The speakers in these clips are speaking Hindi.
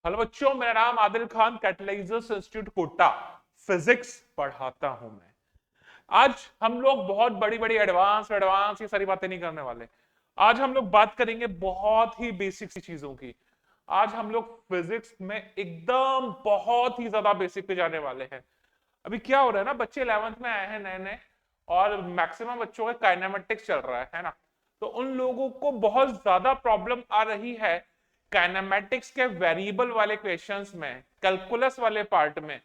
हेलो बच्चों, मेरा नाम आदिल खान, कैटलाइजर्स इंस्टीट्यूट कोटा फिजिक्स पढ़ाता हूं मैं। आज हम लोग बहुत बड़ी बड़ी एडवांस एडवांस ये सारी बातें नहीं करने वाले। आज हम लोग बात करेंगे बहुत ही बेसिक सी चीजों की। आज हम लोग फिजिक्स में एकदम बहुत ही ज्यादा बेसिक पे जाने वाले हैं। अभी क्या हो रहा है ना, बच्चे 11th में आए हैं नए नए, और मैक्सिमम बच्चों का काइनेमेटिक्स चल रहा है ना। तो उन लोगों को बहुत ज्यादा प्रॉब्लम आ रही है काइनेमेटिक्स के वेरिएबल वाले क्वेश्चंस में, कैलकुलस वाले पार्ट में,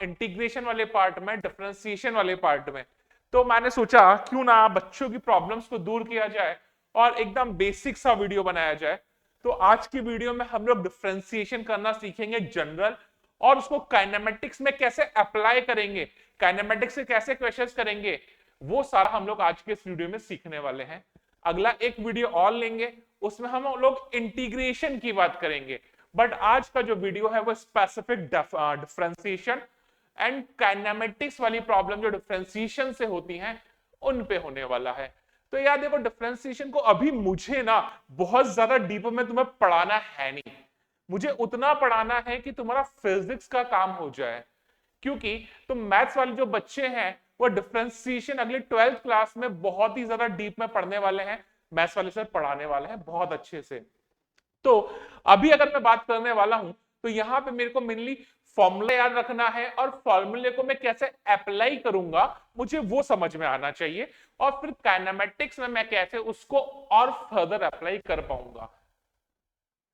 इंटीग्रेशन वाले पार्ट में, डिफरेंशिएशन वाले पार्ट में। तो मैंने सोचा क्यों ना बच्चों की प्रॉब्लम्स को दूर किया जाए और एकदम बेसिक सा वीडियो बनाया जाए। तो आज की वीडियो में हम लोग डिफरेंशिएशन करना सीखेंगे जनरल, और उसको काइनेमेटिक्स में कैसे अप्लाई करेंगे, काइनेमेटिक्स से कैसे क्वेश्चंस करेंगे, वो सारा हम लोग आज के इस वीडियो में सीखने वाले हैं। अगला एक वीडियो और लेंगे, उसमें हम लोग इंटीग्रेशन की बात करेंगे। बट आज का जो वीडियो है वो स्पेसिफिक डिफरेंशिएशन एंड काइनेमेटिक्स वाली प्रॉब्लम जो डिफरेंशिएशन से होती हैं उन पे होने वाला है। तो यार देखो, डिफरेंशिएशन को अभी मुझे ना बहुत ज्यादा डीप में तुम्हें पढ़ाना है नहीं। मुझे उतना पढ़ाना है कि तुम्हारा फिजिक्स का काम हो जाए, क्योंकि तुम मैथ्स वाले जो बच्चे हैं वो डिफरेंशिएशन अगले 12th क्लास में बहुत ही ज्यादा डीप में पढ़ने वाले हैं। मैथ्स वाले सर पढ़ाने वाले हैं बहुत अच्छे से। तो अभी अगर मैं बात करने वाला हूं तो यहां पे मेरे को मेनली फॉर्मूला याद रखना है, और फॉर्मूले को मैं कैसे अप्लाई करूंगा मुझे वो समझ में आना चाहिए, और फिर काइनेमेटिक्स में मैं कैसे उसको और फर्दर अप्लाई कर पाऊंगा।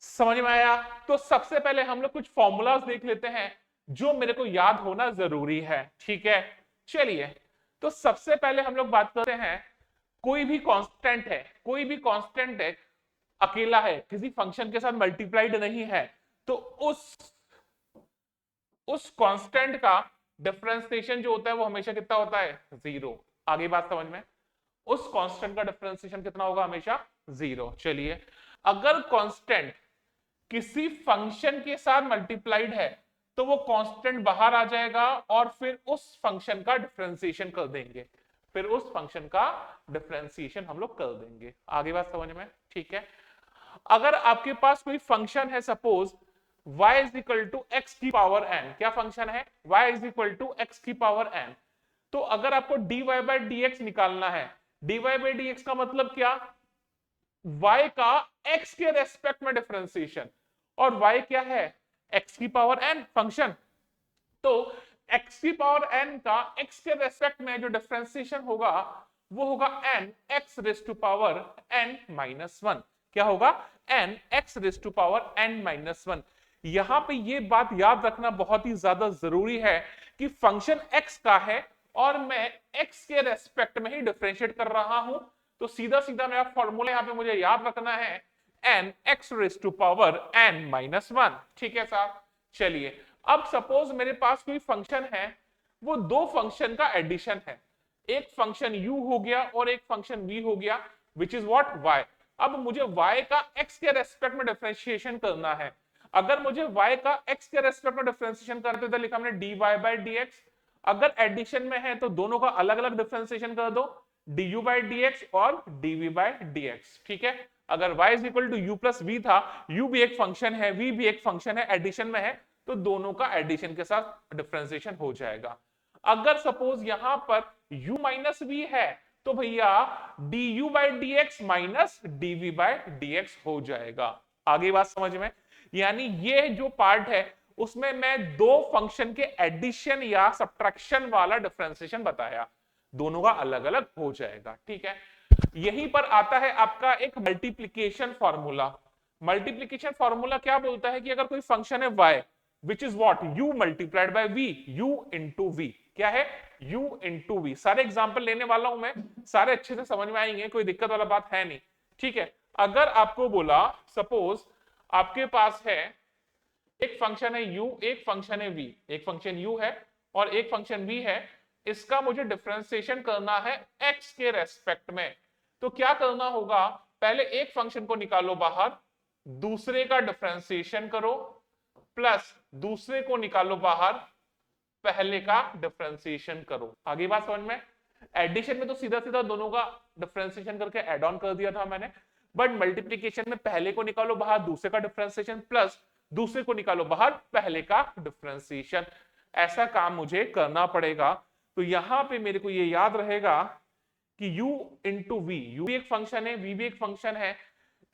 समझ में आया? तो सबसे पहले हम लोग कुछ फॉर्मूलाज देख लेते हैं जो मेरे को याद होना जरूरी है। ठीक है, चलिए। तो सबसे पहले हम लोग बात करते हैं, कोई भी कांस्टेंट है, कोई भी कांस्टेंट है, अकेला है, किसी फंक्शन के साथ मल्टीप्लाइड नहीं है, तो उस कांस्टेंट का डिफरेंशिएशन जो होता है वो हमेशा कितना होता है? जीरो। आगे बात समझ में? उस कांस्टेंट का डिफरेंशिएशन कितना होगा? हमेशा जीरो। चलिए, अगर कांस्टेंट किसी फंक्शन के साथ मल्टीप्लाइड है तो वो कांस्टेंट बाहर आ जाएगा, और फिर उस फंक्शन का डिफरेंशिएशन कर देंगे, फिर उस फंक्शन का डिफरेंशिएशन हम लोग कर देंगे। आगे बात समझ में? ठीक है। अगर आपके पास कोई फंक्शन है, suppose y is equal to x की पावर n, क्या फंक्शन है? y is equal to x की पावर n। तो अगर आपको dy बाई dx निकालना है, dy बाई dx का मतलब क्या? y का x के रेस्पेक्ट में डिफरेंशिएशन, और y क्या है? x की पावर n फंक्शन। तो x की पावर n का x के रेस्पेक्ट में जो डिफरेंशिएशन होगा वो होगा n x raise to power n minus one. क्या होगा? n x raise to power n minus one. यहां पे ये बात याद रखना बहुत ही ज्यादा जरूरी है कि फंक्शन x का है और मैं x के रेस्पेक्ट में ही डिफरेंशिएट कर रहा हूं। तो सीधा सीधा मेरा फॉर्मूला यहां पे मुझे याद रखना है n x raise to power n minus one. ठीक है साहब? चलिए, अब सपोज मेरे पास कोई फंक्शन है, वो दो फंक्शन का एडिशन है, एक फंक्शन u हो गया और एक फंक्शन v हो गया, विच इज व्हाट? y। अब मुझे y का x के रेस्पेक्ट में डिफरेंशिएशन करना है। अगर मुझे y का x के रेस्पेक्ट में डिफरेंशिएशन करते तो लिखा हमने dy बाई dx। अगर एडिशन में है तो दोनों का अलग अलग डिफरेंशिएशन कर दो, du बाई dx और dv बाई dx। ठीक है? अगर y is equal to u plus v था, u भी एक फंक्शन है, v भी एक फंक्शन है, एडिशन में है, तो दोनों का एडिशन के साथ डिफरेंशिएशन हो जाएगा। अगर सपोज यहां पर u माइनस v है तो भैया du by dx minus dv by dx हो जाएगा। आगे बात समझ में? यानी ये जो पार्ट है उसमें मैं दो फंक्शन के एडिशन या सब्ट्रैक्शन वाला डिफरेंशिएशन बताया, दोनों का अलग अलग हो जाएगा। ठीक है? यहीं पर आता है आपका एक मल्टीप्लीकेशन फॉर्मूला। मल्टीप्लीकेशन फॉर्मूला क्या बोलता है कि अगर कोई फंक्शन है y which is what? u multiplied by v, u into v। क्या है? u into v। सारे एग्जाम्पल लेने वाला हूं मैं, सारे अच्छे से समझ में आएंगे, कोई दिक्कत वाला बात है नहीं। ठीक है? अगर आपको बोला सपोज आपके पास है एक फंक्शन है u, एक फंक्शन है v, एक फंक्शन u है और एक फंक्शन v है, इसका मुझे डिफरेंशिएशन करना है x के रेस्पेक्ट में। तो क्या करना होगा? पहले एक फंक्शन को निकालो बाहर, दूसरे का डिफरेंशिएशन करो, प्लस दूसरे को निकालो बाहर, पहले का डिफरेंशिएशन करो। आगे बात समझ में? एडिशन में तो सीधा सीधा दोनों का डिफरेंशिएशन करके एड ऑन कर दिया था मैंने, बट मल्टीप्लीकेशन में पहले को निकालो बाहर, दूसरे का डिफरेंशिएशन, प्लस दूसरे को निकालो बाहर, पहले का डिफरेंशिएशन। ऐसा काम मुझे करना पड़ेगा। तो यहां पे मेरे को ये याद रहेगा कि u इंटू वी, यू भी एक फंक्शन है, v भी एक फंक्शन है,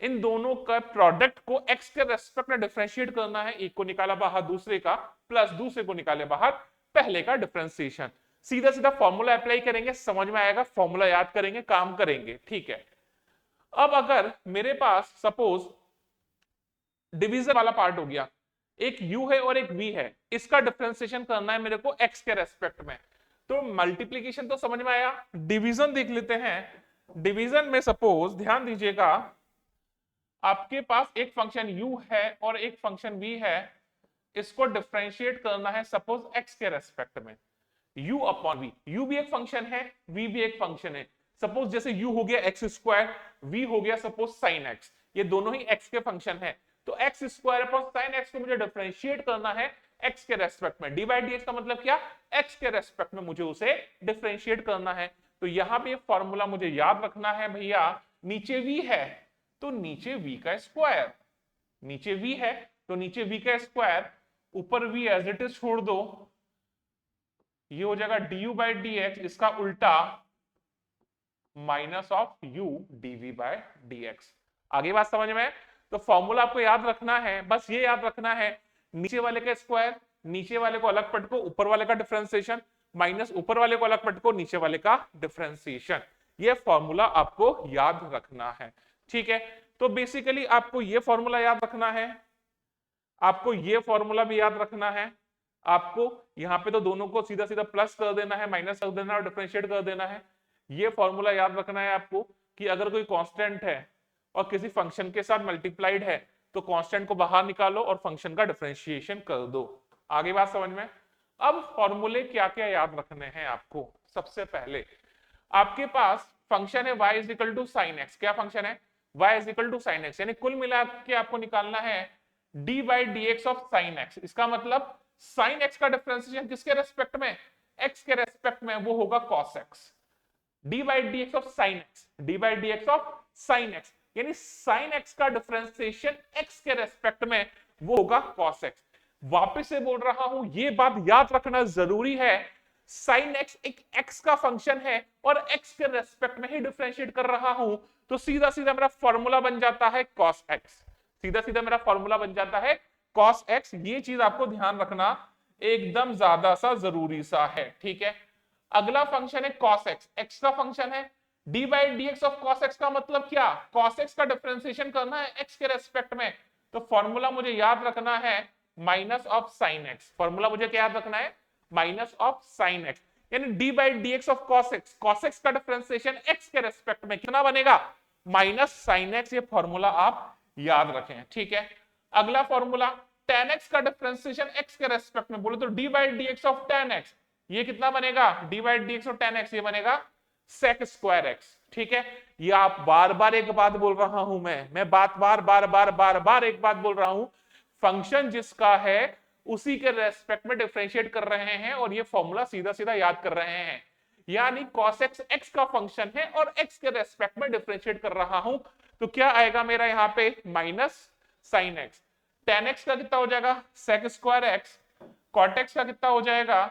इन दोनों का प्रोडक्ट को x के रेस्पेक्ट में डिफरेंशिएट करना है। एक को निकाला बाहर दूसरे का, प्लस दूसरे को निकाले बाहर पहले का डिफरेंशिएशन। सीधा सीधा फॉर्मूला अप्लाई करेंगे, समझ में आएगा, फॉर्मूला याद करेंगे, काम करेंगे, ठीक है। अब अगर मेरे पास सपोज डिवीजन वाला पार्ट हो गया, एक u है और एक v है, इसका डिफरेंशिएशन करना है मेरे को x के रेस्पेक्ट में। तो मल्टीप्लीकेशन तो समझ में आया, डिवीजन देख लेते हैं। डिवीजन में सपोज ध्यान दीजिएगा, आपके पास एक फंक्शन u है और एक फंक्शन v है, इसको डिफरेंशिएट करना है सपोज x के रेस्पेक्ट में, u अपॉन v। u भी एक फंक्शन है, v भी एक फंक्शन है। सपोज जैसे u हो गया एक्स स्क्वायर, v हो गया सपोज साइन x, ये दोनों ही x के फंक्शन है। तो x square upon sine x को मुझे डिफरेंशिएट करना है x के रेस्पेक्ट में। डी बाई डी एक्स का मतलब क्या, x के रेस्पेक्ट में मुझे उसे डिफरेंशिएट करना है। तो यहां पे फॉर्मूला मुझे याद रखना है भैया, नीचे v है तो नीचे v का स्क्वायर, नीचे v है तो नीचे v का स्क्वायर, ऊपर v एज इट इज छोड़ दो, ये हो जाएगा du बाई डी एक्स, इसका उल्टा minus of u dv by d x. आगे बात समझ में? तो फॉर्मूला आपको याद रखना है, बस ये याद रखना है, नीचे वाले का स्क्वायर, नीचे वाले को अलग पटको, ऊपर वाले का डिफरेंशिएशन, माइनस ऊपर वाले को अलग पटको, नीचे वाले का डिफरेंशिएशन। ये फॉर्मूला आपको याद रखना है, ठीक है। तो बेसिकली आपको ये फॉर्मूला याद रखना है, आपको ये फॉर्मूला भी याद रखना है, आपको यहाँ पे तो दोनों को सीधा सीधा प्लस कर देना है, माइनस कर देना है और डिफरेंशिएट कर देना है। ये फॉर्मूला याद रखना है आपको कि अगर कोई कांस्टेंट है और किसी फंक्शन के साथ मल्टीप्लाइड है तो कांस्टेंट को बाहर निकालो और फंक्शन का डिफरेंशिएशन कर दो। आगे बात समझ में? अब फॉर्मूले क्या क्या याद रखने हैं आपको। सबसे पहले आपके पास फंक्शन है y is equal to sine x. क्या फंक्शन है? y is equal to sine x, यानी कुल मिला के आपको निकालना है d by d x of sine x. इसका मतलब साइन एक्स का डिफरेंशिएशन किसके रेस्पेक्ट में? x के रेस्पेक्ट में, वो होगा cos x। d by d x of sine x, d by d x of sine x, यानी साइन एक्स का डिफरेंशिएशन x के रेस्पेक्ट में वो होगा cos x। वापस से बोल रहा हूं, ये बात याद रखना जरूरी है, साइन एक्स एक x का फंक्शन है और x के रेस्पेक्ट में ही डिफरेंशिएट कर रहा हूं, तो सीधा सीधा मेरा फॉर्मूला बन जाता है cos x, सीधा सीधा मेरा फॉर्मूला बन जाता है cos x। ये चीज आपको ध्यान रखना एकदम ज्यादा सा जरूरी सा है, ठीक है। अगला फंक्शन है cos x, x का फंक्शन है, d by d x of cos x का मतलब क्या? cos x का डिफरेंशिएशन करना है x के रेस्पेक्ट में, तो फॉर्मूला मुझे याद रखना है minus of sine x। Formula मुझे क्या याद रखना है? माइनस ऑफ साइन x, यानी d by d x of cos x का डिफरेंशिएशन x के रेस्पेक्ट में कितना बनेगा? Minus sine x। ये फॉर्मूला आप याद रखें, ठीक है। अगला फॉर्मूला tan x का डिफरेंशिएशन x के रेस्पेक्ट में, बोले तो d by d x of tan x, ये कितना बनेगा? d by d x of tan x, ये बनेगा sec स्क्वायर x, ठीक है। ये आप बार बार एक बात बोल रहा हूं, मैं बात बार एक बात बोल रहा हूं, फंक्शन जिसका है उसी के रेस्पेक्ट में डिफरेंशिएट कर रहे हैं और ये फॉर्मूला सीधा सीधा याद कर रहे हैं। यानी cos x x का फंक्शन है और x के रेस्पेक्ट में डिफरेंशिएट कर रहा हूं, तो क्या आएगा मेरा यहाँ पे? Minus sine x। tan x का कितना हो जाएगा? sec square x। cot x का कितना हो जाएगा?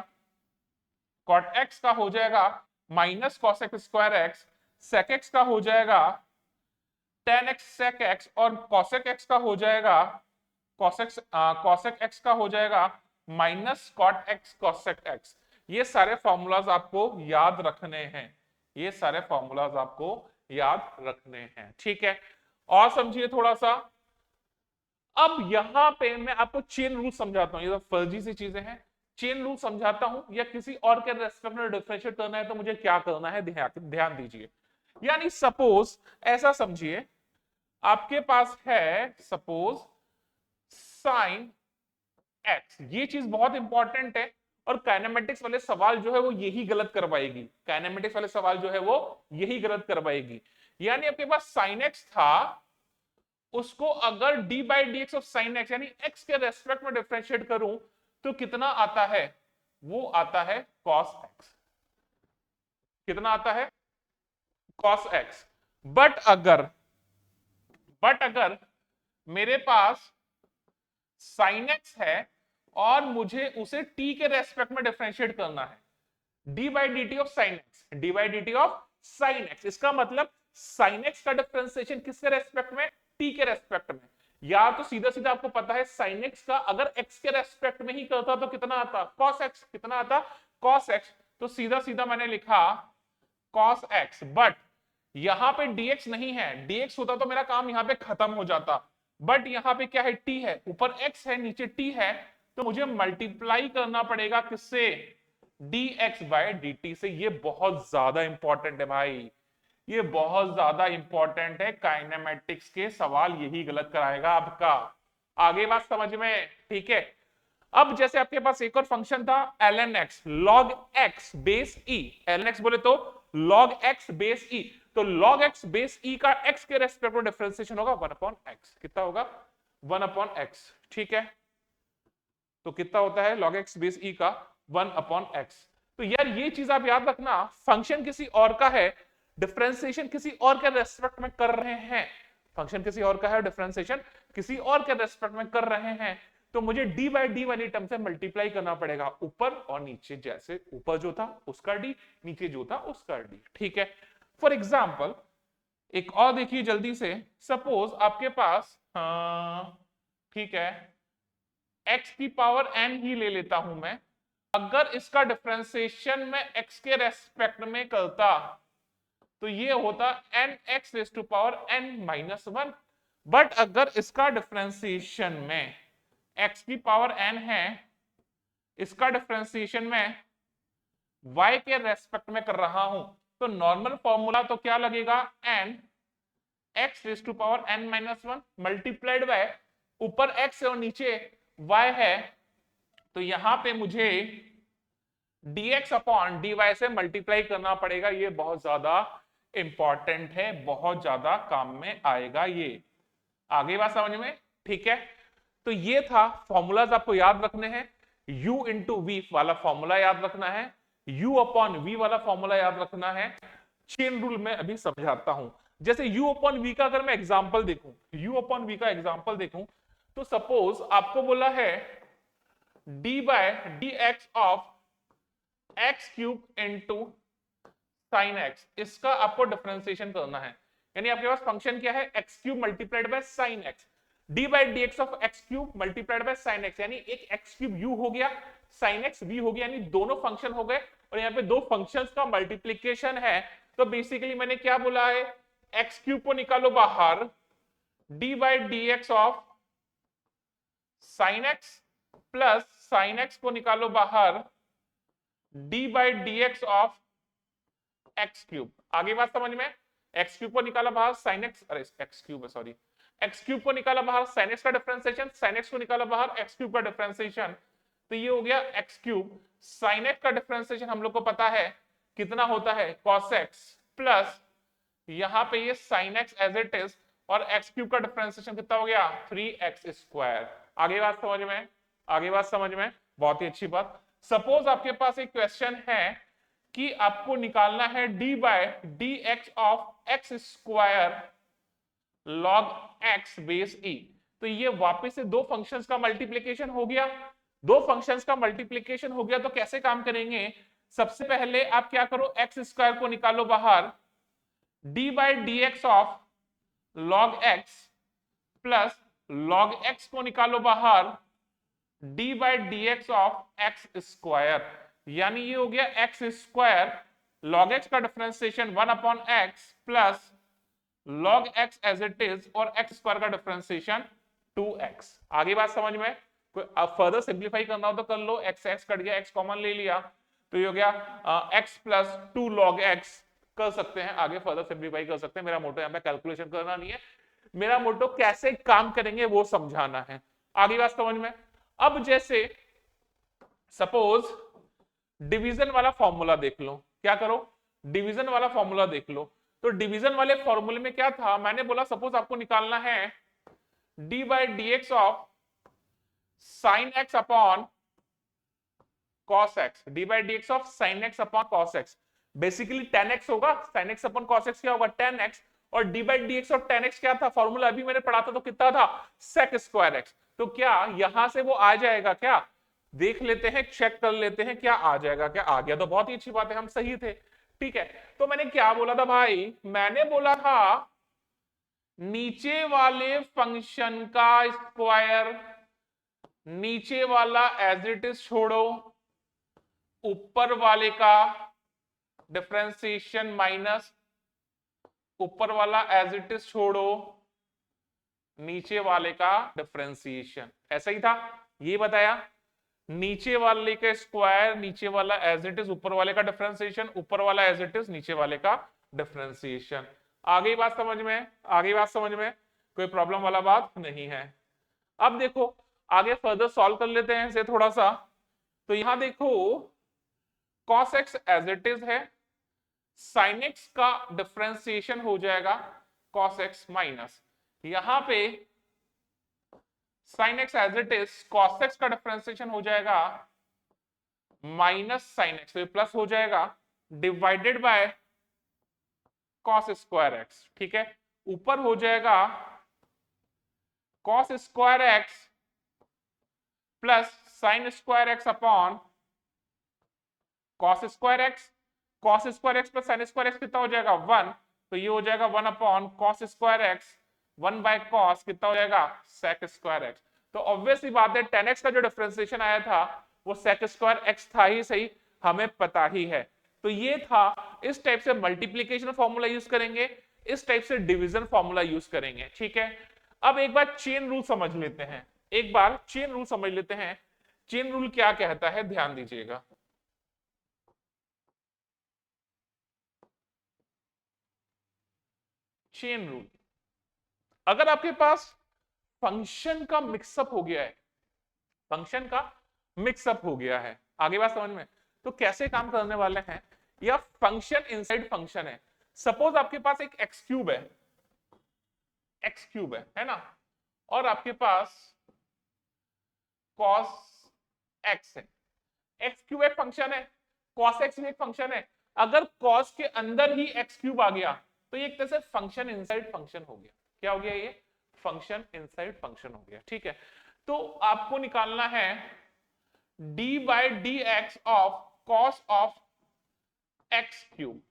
cot x का हो जाएगा minus cos x square x। sec x का हो जाएगा tan x sec x और cosec x का हो जाएगा cosec x का हो जाएगा minus cot x cosec x। ये सारे फॉर्मूलाज आपको याद रखने हैं, ये सारे फॉर्मूलाज आपको याद रखने हैं, ठीक है। और समझिए थोड़ा सा, अब यहां पे मैं आपको चेन रूल समझाता हूं, ये तो फर्जी सी चीजें हैं, चेन रूल समझाता हूं, या किसी और के रेस्पेक्ट में डिफरेंशिएट करना है तो मुझे क्या करना है, ध्यान दीजिए। यानी सपोज ऐसा समझिए, आपके पास है सपोज साइन एक्स, ये चीज बहुत इंपॉर्टेंट है और काइनेमेटिक्स वाले सवाल जो है वो यही गलत करवाएगी, काइनेमेटिक्स वाले सवाल जो है वो यही गलत करवाएगी। यानी आपके पास साइन एक्स था, उसको अगर d by d x of sine x यानी x के रेस्पेक्ट में डिफरेंशिएट करूं तो कितना आता है? वो आता है cos x। कितना आता है? cos x। बट अगर मेरे पास साइन एक्स है और मुझे उसे t के रेस्पेक्ट में डिफरेंशिएट करना है, D by d t of sine x, D by d t of sine x. इसका मतलब साइन एक्स का डिफरेंशिएशन किसके रेस्पेक्ट में, t के रेस्पेक्ट में। या तो सीधा सीधा आपको पता है साइन एक्स का अगर x के रेस्पेक्ट में ही करता तो कितना आता, cos x, कितना आता cos x। तो सीधा सीधा मैंने लिखा cos x, बट यहां पे dx नहीं है, dx होता तो मेरा काम यहां पे खत्म हो जाता, बट यहां पे क्या है, t है, ऊपर x है नीचे t है, तो मुझे मल्टीप्लाई करना पड़ेगा किससे, dx बाय dt से। ये बहुत ज्यादा इंपॉर्टेंट है भाई, ये बहुत ज्यादा इंपॉर्टेंट है, काइनेमेटिक्स के सवाल यही गलत कराएगा आपका। आगे बात समझ में, ठीक है। अब जैसे आपके पास एक और फंक्शन था ln x, log x base e, ln x बोले तो log x बेस e, तो log x बेस e का x के रेस्पेक्ट में डिफरेंशिएशन होगा 1/x, कितना होगा 1/x, ठीक है। तो कितना होता है log x बेस e का 1/x। तो यार ये चीज आप याद रखना, फंक्शन किसी और का है, डिफरेंशिएशन किसी और के रेस्पेक्ट में कर रहे हैं, फंक्शन किसी और का है, डिफरेंशिएशन किसी और के रेस्पेक्ट में कर रहे हैं, तो मुझे डी बाई डी वाली टर्म से मल्टीप्लाई करना पड़ेगा, ऊपर और नीचे, जैसे ऊपर जो था उसका डी, नीचे जो था उसका डी, ठीक है। फॉर एग्जाम्पल एक और देखिए जल्दी से, सपोज आपके पास ठीक है x की पावर n ही ले लेता हूं मैं, अगर इसका डिफरेंशिएशन में x के रेस्पेक्ट में करता तो ये होता n x raise to power n minus 1, but अगर इसका डिफरेंशिएशन में x की पावर n है, इसका डिफरेंशिएशन में y के रेस्पेक्ट में कर रहा हूं, तो नॉर्मल फॉर्मूला तो क्या लगेगा, n x raise to power n minus 1 multiplied by ऊपर x है और नीचे y है, तो यहां पे मुझे dx अपॉन dy से मल्टीप्लाई करना पड़ेगा। ये बहुत ज्यादा इंपॉर्टेंट है, बहुत ज्यादा काम में आएगा ये। आगे बात समझ में, ठीक है। तो ये था फॉर्मूलाज आपको याद रखने हैं, u इंटू वी वाला फॉर्मूला याद रखना है, u अपॉन v वाला फॉर्मूला याद रखना है। चेन रूल में अभी समझाता हूं। जैसे u अपॉन v का अगर मैं एग्जांपल देखूं, u अपॉन v का एग्जांपल देखूं, तो सपोज आपको बोला है d by d x of x cube into sine x, इसका आपको डिफरेंशिएशन करना है। यानी आपके पास फंक्शन क्या है, x cube multiplied by sine x, D by d x of x cube multiplied by sine x, यानी एक एक्स क्यूब यू हो गया, साइन एक्स वी हो गया, यानी दोनों फंक्शन हो गए, और यहाँ पे दो फंक्शंस का मल्टीप्लीकेशन है। तो बेसिकली मैंने क्या बोला है, एक्स क्यूब को निकालो बाहर, D by d x of sine x plus sine x को निकालो बाहर, D by d x of x cube. आगे बात समझ में, एक्स क्यूब को निकाला बाहर, साइन एक्स, अरे एक्स क्यूब है सॉरी, एक्स क्यूब को निकाला बाहर, साइन एक्स का डिफरेंशिएशन, साइन एक्स को निकाला बाहर, एक्स क्यूब का डिफरेंशिएशन, तो ये हो गया एक्स क्यूब। साइन एक्स का डिफरेंशिएशन हम लोग को पता है कितना होता है, cos x प्लस यहां पे ये sin x as it is, और एक्स क्यूब का डिफरेंशिएशन कितना हो गया 3x स्क्वायर। आगे बात समझ में, आगे बात समझ में, बहुत ही अच्छी बात। सपोज आपके पास एक क्वेश्चन है कि आपको निकालना है d by d x of x square log x base e, तो ये वापस से दो फंक्शंस का मल्टीप्लिकेशन हो गया, दो फंक्शंस का मल्टीप्लिकेशन हो गया। तो कैसे काम करेंगे, सबसे पहले आप क्या करो, एक्स स्क्वायर को निकालो बाहर, d by d x of log x plus log x को निकालो बाहर, d by d x of x square, यानी ये हो गया एक्स स्क्वायर log x का differentiation 1/x plus log x as it is और x स्क्वायर का डिफरेंशिएशन 2x। आगे बात समझ में, अब फर्दर सिंप्लीफाई करना हो तो कर लो, x कट गया, x कॉमन ले लिया, तो ये हो गया x प्लस 2 log x, कर सकते हैं आगे फर्दर सिंप्लीफाई कर सकते हैं। मेरा मोटो यहाँ पे कैलकुलेशन करना नहीं है, मेरा मोटो कैसे काम करेंगे वो समझाना है। आगे बात समझ में। अब जैसे सपोज डिवीजन वाला फॉर्मूला देख लो, क्या करो, डिवीजन वाला फॉर्मूला देख लो। तो डिवीजन वाले फॉर्मूले में क्या था, मैंने बोला सपोज आपको निकालना है d by d x of sine x upon cos x, D by d x of sine x upon cos x, basically tan x होगा, sin x upon cos x क्या होगा tan x, और d बाई डी एक्स और tan x क्या था फॉर्मूला अभी मैंने पढ़ा था, तो कितना था sec स्क्वायर x। तो क्या यहां से वो आ जाएगा क्या, देख लेते हैं, चेक कर लेते हैं क्या आ जाएगा, क्या आ गया तो बहुत ही अच्छी बात है, हम सही थे। ठीक है, तो मैंने क्या बोला था भाई, मैंने बोला था नीचे वाले फंक्शन का स्क्वायर, नीचे वाला एज इट इज छोड़ो, ऊपर वाले का डिफरेंशिएशन माइनस, ऊपर वाला एज इट इज छोड़ो, नीचे वाले का डिफरेंशिएशन, ऐसा ही था, ये बताया। नीचे वाले का स्क्वायर, नीचे वाला एज इट इज, ऊपर वाले का डिफरेंशिएशन, ऊपर वाला एज इट इज, नीचे वाले का डिफरेंशिएशन। आगे बात समझ में, आगे बात समझ में, कोई प्रॉब्लम वाला बात नहीं है। अब देखो आगे फर्दर सॉल्व कर लेते हैं इसे थोड़ा सा। तो यहां देखो cos x as it is है, sin x का डिफरेंशिएशन हो जाएगा cos x माइनस, यहां पे sin x as it is, cos x का डिफरेंशिएशन हो जाएगा माइनस sin x, तो प्लस हो जाएगा divided by cos square x। ठीक है, ऊपर हो जाएगा cos square x plus sin square x upon cos square x, cos square x plus sin square x कितना हो जाएगा 1, तो ये हो जाएगा 1 upon cos square x, 1 by cos कितना हो जाएगा sec स्क्वायर x। तो ऑब्वियसली बात है 10x का जो डिफरेंशिएशन आया था वो sec स्क्वायर x था ही सही, हमें पता ही है। तो ये था, इस टाइप से मल्टीप्लीकेशन फॉर्मूला यूज करेंगे, इस टाइप से डिवीजन फॉर्मूला यूज करेंगे। ठीक है, अब एक बार चेन रूल समझ लेते हैं, एक बार चेन रूल समझ लेते हैं। चेन रूल क्या कहता है, ध्यान दीजिएगा। चेन रूल, अगर आपके पास फंक्शन का मिक्सअप हो गया है, फंक्शन का मिक्सअप हो गया है, आगे बात समझ में, तो कैसे काम करने वाले हैं, या फंक्शन इनसाइड फंक्शन है। सपोज आपके पास एक एक्स क्यूब है, एक्स क्यूब है ना, और आपके पास cos x है, एक्स क्यूब एक फंक्शन है, cos x भी एक फंक्शन है, अगर cos के अंदर ही एक्स क्यूब आ गया तो ये एक तरह से फंक्शन इनसाइड फंक्शन हो गया। क्या हो गया, ये फंक्शन इनसाइड फंक्शन हो गया। ठीक है, तो आपको निकालना है d by d x of cos of x cube,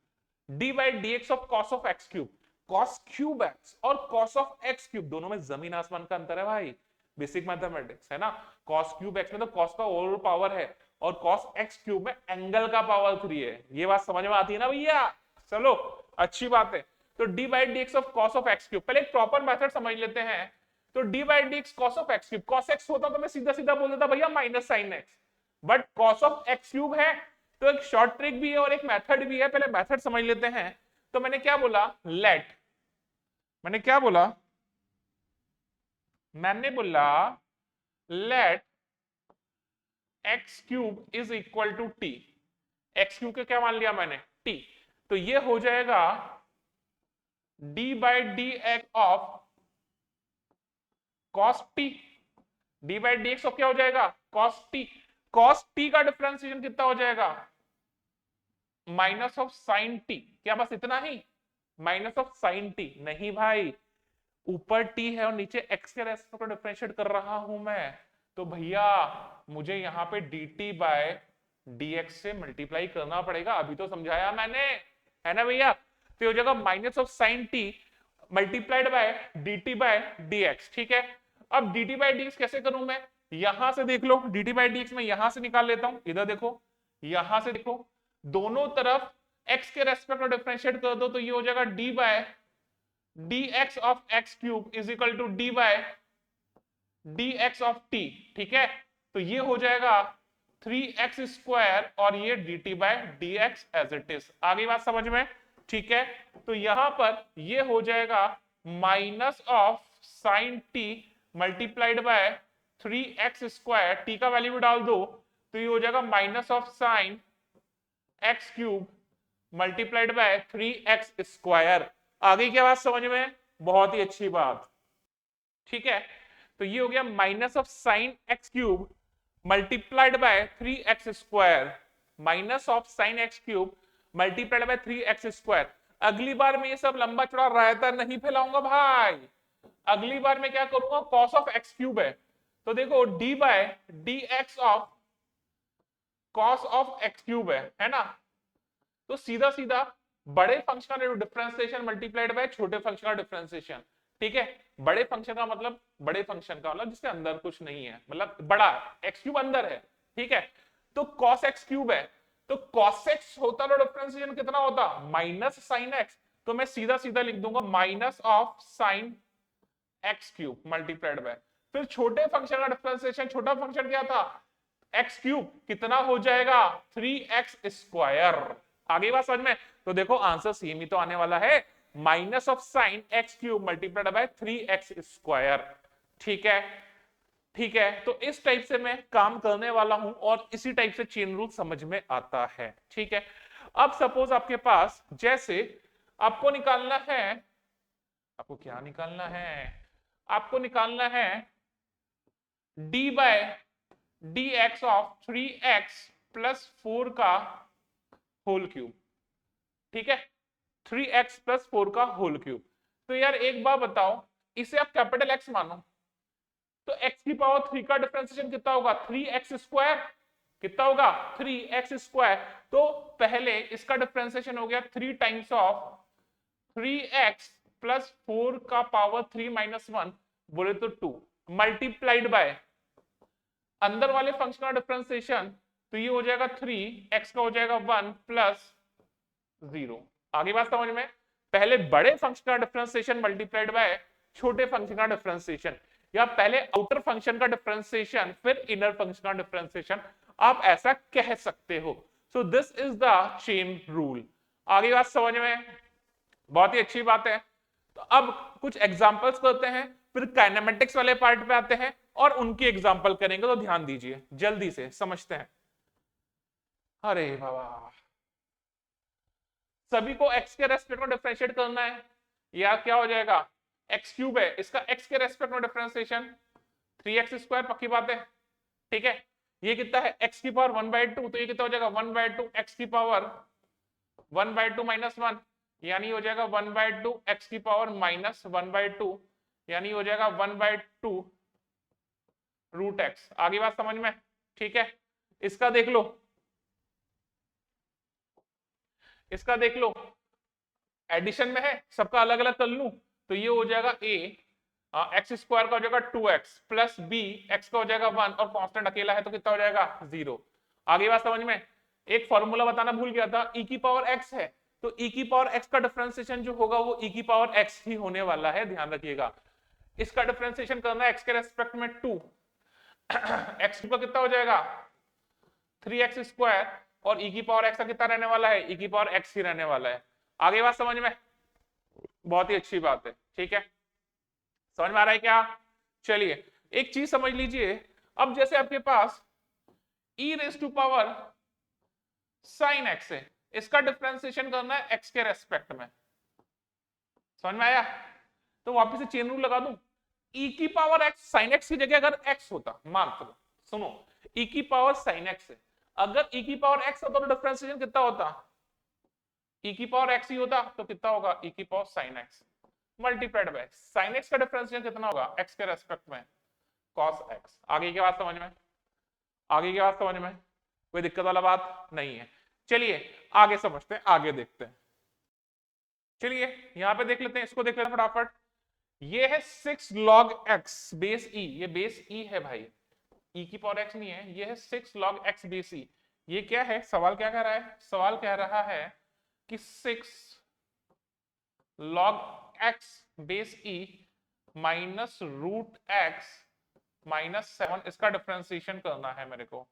d by d x of cos of x cube, cos cube x और कॉस ऑफ एक्स क्यूब दोनों में जमीन आसमान का अंतर है भाई, बेसिक मैथमेटिक्स है ना। कॉस क्यूब एक्स में तो कॉस का ओवर पावर है, और कॉस एक्स क्यूब में एंगल का पावर 3 है। ये बात समझ में आती है ना भैया, चलो अच्छी बात है। तो d by d x of cos of x cube, पहले एक प्रॉपर मेथड समझ लेते हैं। तो d by d x cos of x cube, cos x होता तो मैं सीधा सीधा बोल देता भैया minus sine x, but cos of x cube है तो एक शॉर्ट ट्रिक भी है और एक मेथड भी है, पहले मेथड समझ लेते हैं। तो मैंने क्या बोला, लेट, मैंने क्या बोला, मैंने बोला let x cube is equal to t, x cube के क्या मान लिया मैंने, टी, तो ये हो जाएगा d by d x of cos T, d by d x of क्या हो जाएगा कॉस टी, कॉस टी का डिफरेंशिएशन कितना हो जाएगा माइनस ऑफ साइन टी, क्या बस इतना ही, माइनस ऑफ साइन टी, नहीं भाई, ऊपर टी है और नीचे एक्स के रेस्पेक्ट को डिफरेंशिएट कर रहा हूं मैं, तो भैया मुझे यहाँ पे dt बाय dx से मल्टीप्लाई करना पड़ेगा, अभी तो समझाया मैंने, है ना भैया। तो हो जाएगा minus of sine t multiplied by dt by dx। ठीक है, अब dt बाय dx कैसे करूं मैं, यहां से देख लो, dt बाय dx मैं यहां से निकाल लेता हूं, इधर देखो, यहां से देखो, दोनों तरफ x के रेस्पेक्ट में डिफरेंशिएट कर दो, तो ये हो जाएगा d by dx of x cube is equal to d by dx of t। ठीक है, तो ये हो जाएगा 3x स्क्वायर और ये dt by dx as it is, आगे बात समझ में। ठीक है, तो यहां पर ये हो जाएगा minus of sine t multiplied bye 3x square, T का वैल्यू भी डाल दो, तो ये हो जाएगा minus of sine x cube multiplied by 3x square. आगे क्या बात समझ में, बहुत ही अच्छी बात। ठीक है, तो ये हो गया minus of sine x cube multiplied by 3x square, minus of sine x cube multiplied by 3x square. अगली बार में ये सब लंबा चौड़ा रायता नहीं फैलाऊंगा भाई, अगली बार में क्या करूंगा, कॉस ऑफ एक्स क्यूब है तो देखो d by d x of cos of x cube है ना। तो सीधा सीधा बड़े फंक्शन का डिफरेंशिएशन मल्टीप्लाइड बाय छोटे फंक्शन का डिफरेंशिएशन। ठीक है, बड़े फंक्शन का मतलब बड़े फंक्शन का मतलब जिसके अंदर कुछ नहीं है, मतलब बड़ा एक्स क्यूब अंदर है। ठीक है, तो कॉस एक्स क्यूब है, तो कॉस एक्स होता तो डिफरेंशिएशन कितना होता, माइनस साइन एक्स। तो मैं सीधा सीधा लिख दूंगा minus of sine x cube multiplied by, फिर छोटे फंक्शन का डिफरेंशिएशन, छोटा फंक्शन क्या था एक्स क्यूब, कितना हो जाएगा 3x²। आगे बात समझ में। तो देखो आंसर सेम ही तो आने वाला है, minus of sine x cube multiplied by 3x²। ठीक है, ठीक है, तो इस टाइप से मैं काम करने वाला हूं और इसी टाइप से चेन रूल समझ में आता है। ठीक है, अब सपोज आपके पास जैसे आपको निकालना है, आपको क्या निकालना है, आपको निकालना है d by d x of 3x+4 का होल क्यूब। ठीक है, 3x+4 का होल क्यूब। तो यार एक बात बताओ, इसे आप कैपिटल एक्स मानो तो x की पावर 3 का डिफरेंशिएशन कितना होगा 3x²। कितना होगा 3x²। तो पहले इसका डिफरेंशिएशन हो गया 3 टाइम्स ऑफ 3x+4 का पावर 3-1 बोले तो 2 मल्टीप्लाइड बाय अंदर वाले फंक्शन का डिफरेंशिएशन, तो ये हो जाएगा 3, x का हो जाएगा 1 प्लस 0। आगे बात समझ में। पहले बड़े फंक्शन का डिफरेंशिएशन मल्टीप्लाइड बाय छोटे फंक्शन का डिफरेंशिएशन, या पहले आउटर फंक्शन का डिफरेंशिएशन फिर इनर फंक्शन का डिफरेंशिएशन, आप ऐसा कह सकते हो। So this is the chain rule. आगे बात समझ में, बहुत ही अच्छी बात है। तो अब कुछ एग्जांपल्स करते हैं, फिर काइनेमेटिक्स वाले पार्ट पे आते हैं और उनकी एग्जांपल करेंगे। तो ध्यान दीजिए, जल्दी से समझते हैं। अरे बाबा, सभी को x के रेस्पेक्ट में डिफरेंशिएट करना है, या क्या हो जाएगा एक्स क्यूब है, इसका x के रेस्पेक्ट में डिफरेंशिएशन 3x², पक्की बात है। ठीक है, ये कितना है x की पावर 1/2, तो ये कितना हो जाएगा 1/2 x की पावर 1/2 -1, यानी हो जाएगा 1/2 x की पावर -1/2, यानी हो जाएगा 1/2 रूट x। आगे बात समझ में। ठीक है, इसका देख लो, इसका देख लो, एडिशन में है, सबका अलग अलग कर लूं तो ये हो जाएगा x² का हो जाएगा 2x प्लस b x का हो जाएगा 1 और कांस्टेंट अकेला है तो कितना हो जाएगा 0। आगे बात समझ में। एक फॉर्मूला बताना भूल गया था, e की पावर x है तो e की पावर x का डिफरेंशिएशन जो होगा वो e की पावर x ही होने वाला है, ध्यान रखिएगा। इसका डिफरेंशिएशन करना है x के रेस्पेक्ट में 2, x का कितना हो जाएगा 3x² और e की पावर x का कितना रहने वाला है, e की पावर x ही रहने वाला है। आगे बात समझ में, बहुत ही अच्छी बात है। ठीक है, समझ में आ रहा है क्या। चलिए एक चीज समझ लीजिए, अब जैसे आपके पास e⁻⁴ sin x है, इसका डिफरेंशिएशन करना है x के रेस्पेक्ट में। समझ में आया। तो वापस से चेन रूल लगा दूं, e की पावर x sin x की जगह अगर x होता, मान लो सुनो e की पावर sin x है, अगर e की पावर x होता तो डिफरेंशिएशन कितना होता, e की पावर x ही होता तो कितना होगा e की power sin x multiplied by sin x का डिफरेंशिएशन कितना होगा x के रेस्पेक्ट में cos x। आगे की बात समझ में, आगे की बात समझ में, कोई दिक्कत वाला बात नहीं है। चलिए आगे समझते हैं, आगे देखते हैं। चलिए यहां पे देख लेते हैं, इसको देख लेते हैं फटाफट। ये है 6 log x बेस e, ये बेस e है भाई, e की पावर x नहीं है, ये है 6 log x बेस e। ये क्या है, सवाल क्या कह रहा है, सवाल कह रहा है कि 6 log x base e minus root x -7, इसका डिफरेंशिएशन करना है मेरे को।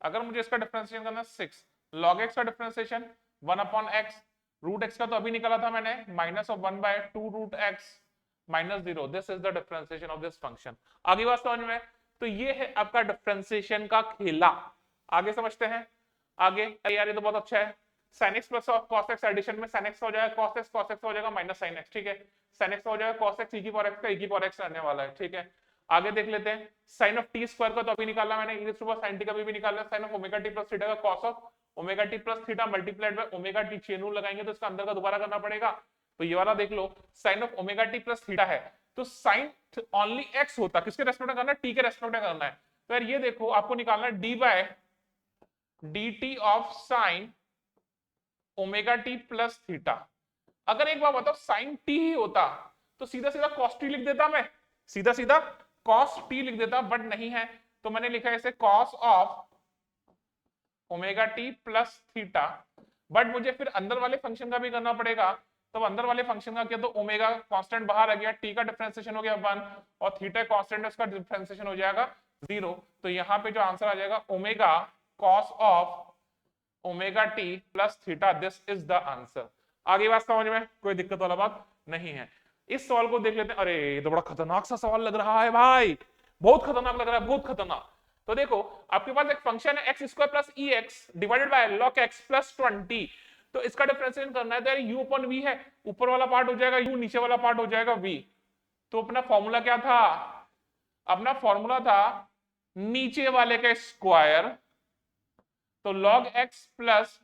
अगर मुझे इसका डिफरेंशिएशन करना है 6 log x का डिफरेंशिएशन 1/x, रूट x का तो अभी निकाला था मैंने, -1/2 root x -0, this is the differentiation of this function. आगे बात समझ में। तो ये है आपका डिफरेंशिएशन का खेला। आगे समझते हैं, आगे। यार ये तो बहुत अच्छा है, sin x plus cos x addition में sin x हो जाएगा cos x हो जाएगा माइनस sin x। ठीक है, sin x हो जाएगा cos x e की पावर x का e की पावर x रहने वाला है। ठीक है, आगे देख लेते हैं, sin ऑफ t² का तो अभी निकाला मैंने, sin t का भी निकाला, sin of omega t plus theta का cos of omega t plus theta multiplied by omega t, chain rule लगाएंगे तो इसका अंदर का दोबारा करना पड़ेगा। तो ये वाला देख लो, sin of omega t plus theta है तो साइन ओनली एक्स होता, किसके रेस्पेक्ट में करना है, टी के रेस्पेक्ट में करना है। तो यार ये देखो आपको निकालना है d by d t of sine omega t plus theta. अगर एक बार बताओ साइन टी ही होता तो सीधा सीधा कॉस टी लिख देता, मैं सीधा सीधा कॉस टी लिख देता, बट नहीं है, तो मैंने लिखा है इसे cos of omega t plus theta. But मुझे फिर अंदर वाले फंक्शन का भी करना पड़ेगा, तो अंदर वाले फंक्शन का किया तो ओमेगा कांस्टेंट बाहर आ गया, टी का डिफरेंशिएशन हो गया 1 और थीटा कांस्टेंट है उसका डिफरेंशिएशन हो जाएगा 0। तो यहाँ पे जो आंसर आ जाएगा omega cos of omega t plus theta, this is the answer. आगे बात समझ में, कोई दिक्कत वाला बात नहीं है। इस सवाल को देख लेते हैं। अरे ये तो बड़ा खतरनाक सा सवाल लग रहा है भाई, बहुत खतरनाक लग रहा है, बहुत खतरनाक। तो देखो आपके पास एक फंक्शन है x square plus E x divided by log x plus 20, तो इसका डिफरेंशिएशन करना है तो यार u अपॉन v है, ऊपर वाला पार्ट हो जाएगा u, नीचे वाला पार्ट हो जाएगा v। तो अपना फॉर्मूला क्या था, अपना फॉर्मूला था नीचे वाले का स्क्वायर, तो log x प्लस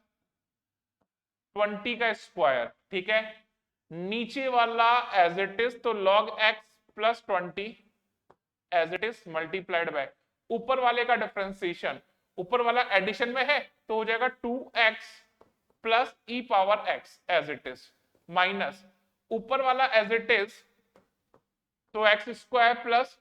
20 का स्क्वायर, ठीक है, नीचे वाला एज इट इज, तो log x plus 20 as it is multiplied by ऊपर वाले का डिफरेंशिएशन, ऊपर वाला एडिशन में है तो हो जाएगा 2x plus e power x as it is, minus ऊपर वाला एज इट इज तो x square plus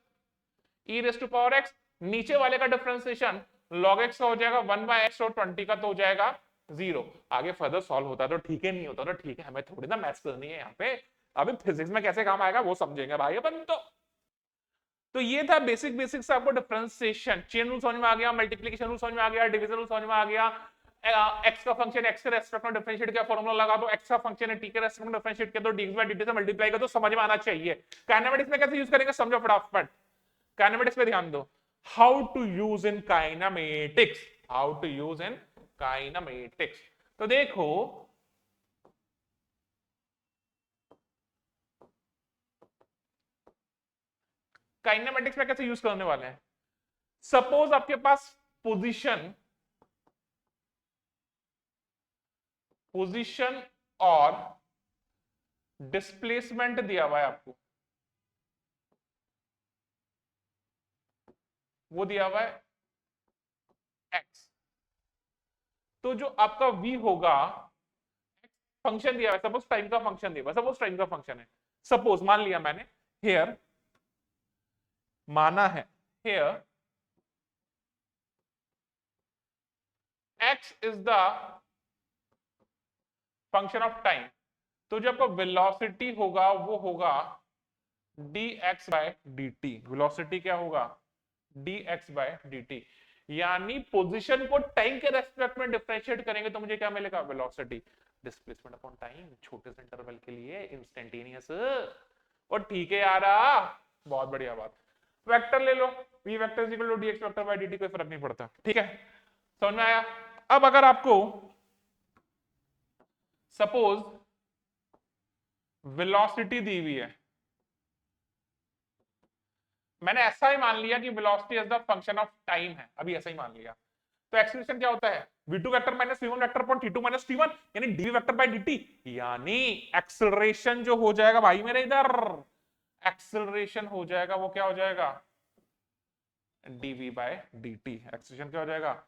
e raise to power x, नीचे वाले का डिफरेंशिएशन log x का हो जाएगा 1/x और 20 का तो हो जाएगा 0। आगे फर्दर सॉल्व होता तो ठीक है, नहीं होता तो ठीक है, हमें थोड़ी ना मैथ्स करनी है यहाँ पे, अभी फिजिक्स में कैसे काम आएगा वो समझेंगे भाई अपन। तो ये था बेसिक बेसिक से आपको डिफरेंशिएशन, चेन रूल समझ में आ गया, मल्टीप्लिकेशन रूल समझ में आ गया, डिवीजन रूल समझ में आ गया, एक्स का फंक्शन एक्स के रेस्पेक्ट में डिफरेंशिएट किया, फॉर्मूला लगा दो, एक्स का फंक्शन है टी के रेस्पेक्ट में डिफरेंशिएट किया तो dx बाय dt से मल्टीप्लाई कर दो, समझ में आना चाहिए। काइनेमेटिक्स में कैसे यूज करेंगे समझो फटाफट, काइनेमेटिक्स पे ध्यान दो, how to use in kinematics, how to use in kinematics. तो देखो काइनेमेटिक्स में कैसे यूज करने वाले हैं, सपोज आपके पास पोजीशन और डिस्प्लेसमेंट दिया हुआ है आपको, वो दिया हुआ है x, तो जो आपका v होगा, फंक्शन दिया हुआ है, सपोज टाइम का फंक्शन दिया हुआ है, सपोज टाइम का फंक्शन है, सपोज मान लिया मैंने हियर, माना है here x is the function of time, तो जो आपका वेलोसिटी होगा वो होगा dx बाय dt, वेलोसिटी क्या होगा dx बाय dt, यानी पोजीशन को टाइम के रेस्पेक्ट में डिफरेंशिएट करेंगे तो मुझे क्या मिलेगा, वेलोसिटी डिस्प्लेसमेंट अपॉन टाइम, छोटे से इंटरवल के लिए इंस्टेंटेनियस। और ठीक है यार, बहुत बढ़िया बात। वेक्टर ले लो, v vector is equal to dx vector by dt, कोई फर्क नहीं पड़ता, ठीक है, समझ में आया। अब अगर आपको सपोज वेलोसिटी दी हुई है, मैंने ऐसा ही मान लिया कि velocity is the function of time है, अभी ऐसा ही मान लिया, तो एक्सीलरेशन क्या होता है, v2 vector minus v1 vector upon t2 minus t1, यानी dv वेक्टर बाय dt, यानी एक्सीलरेशन जो हो जाएगा भाई मेरे इधर, एक्सीलरेशन हो जाएगा वो क्या हो जाएगा dv बाय dt, एक्सीलरेशन क्या हो जाएगा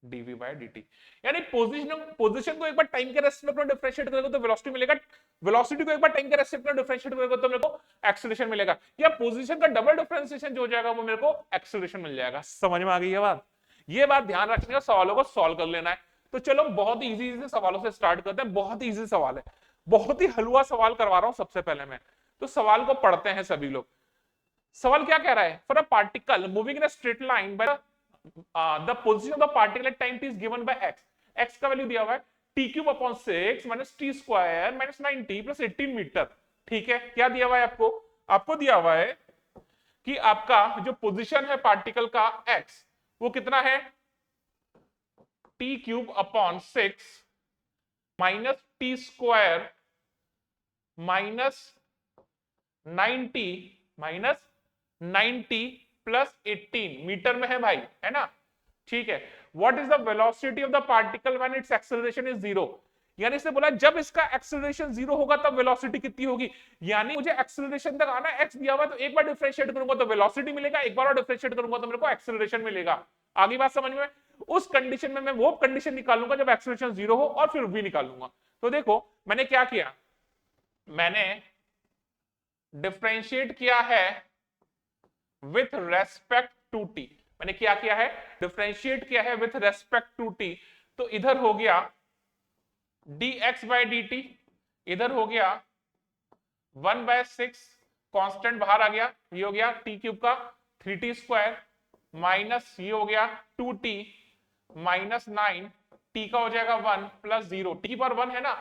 dv बाय dt, यानी पोजीशन को एक बार टाइम के रेस्पेक्ट में डिफरेंशिएट करोगे तो वेलोसिटी मिलेगा, वेलोसिटी को एक बार टाइम के रेस्पेक्ट में डिफरेंशिएट करोगे तो मेरे को एक्सीलरेशन मिलेगा, या पोजीशन का डबल डिफरेंशिएशन जो हो जाएगा वो मेरे को एक्सीलरेशन मिल जाएगा। समझ में आ गई है बात, ये बात ध्यान रखने का, सवालों को सॉल्व कर लेना है। तो चलो बहुत इजी इजी सवालों से स्टार्ट करते हैं, बहुत इजी सवाल है, बहुत ही हलवा सवाल करवा रहा हूं सबसे पहले मैं, तो सवाल को पढ़ते हैं सभी लोग। सवाल क्या कह रहा है, for a particle moving in a straight line by the position of the particle at time t is given by x, x का वैल्यू दिया हुआ है t cube upon 6 minus t square minus 90 plus 18 metre, ठीक है। क्या दिया हुआ है आपको, आपको दिया हुआ है कि आपका जो पोजीशन है पार्टिकल का x वो कितना है t cube upon 6 minus t square minus 90 plus 18 metre में है भाई, है ना, ठीक है। What is the velocity of the particle when its acceleration is 0, यानी इसने बोला जब इसका एक्सेलरेशन 0 होगा तब वेलोसिटी कितनी होगी, यानी मुझे एक्सेलरेशन तक आना है, x दिया हुआ है तो एक बार डिफरेंशिएट करूंगा तो वेलोसिटी मिलेगा, एक बार और डिफरेंशिएट करूंगा तो मेरे को एक्सेलरेशन मिलेगा। आगे बात समझ में? उस कंडीशन में मैं वो कंडीशन निकालूंगा जब एक्सेलरेशन 0 हो और फिर v निकालूंगा। तो देखो मैंने क्या किया, मैंने डिफरेंशिएट किया है विथ रेस्पेक्ट टू टी। मैंने क्या किया है, डिफरेंशिएट किया है विथ रेस्पेक्ट टू टी। तो इधर हो गया dx बाई डी टी, इधर हो गया 1/6, कांस्टेंट बाहर आ गया, ये हो गया टी क्यूब का 3t स्क्वायर माइनस ये हो गया 2t माइनस 9, t का हो जाएगा 1 प्लस 0, t की पावर 1 है ना,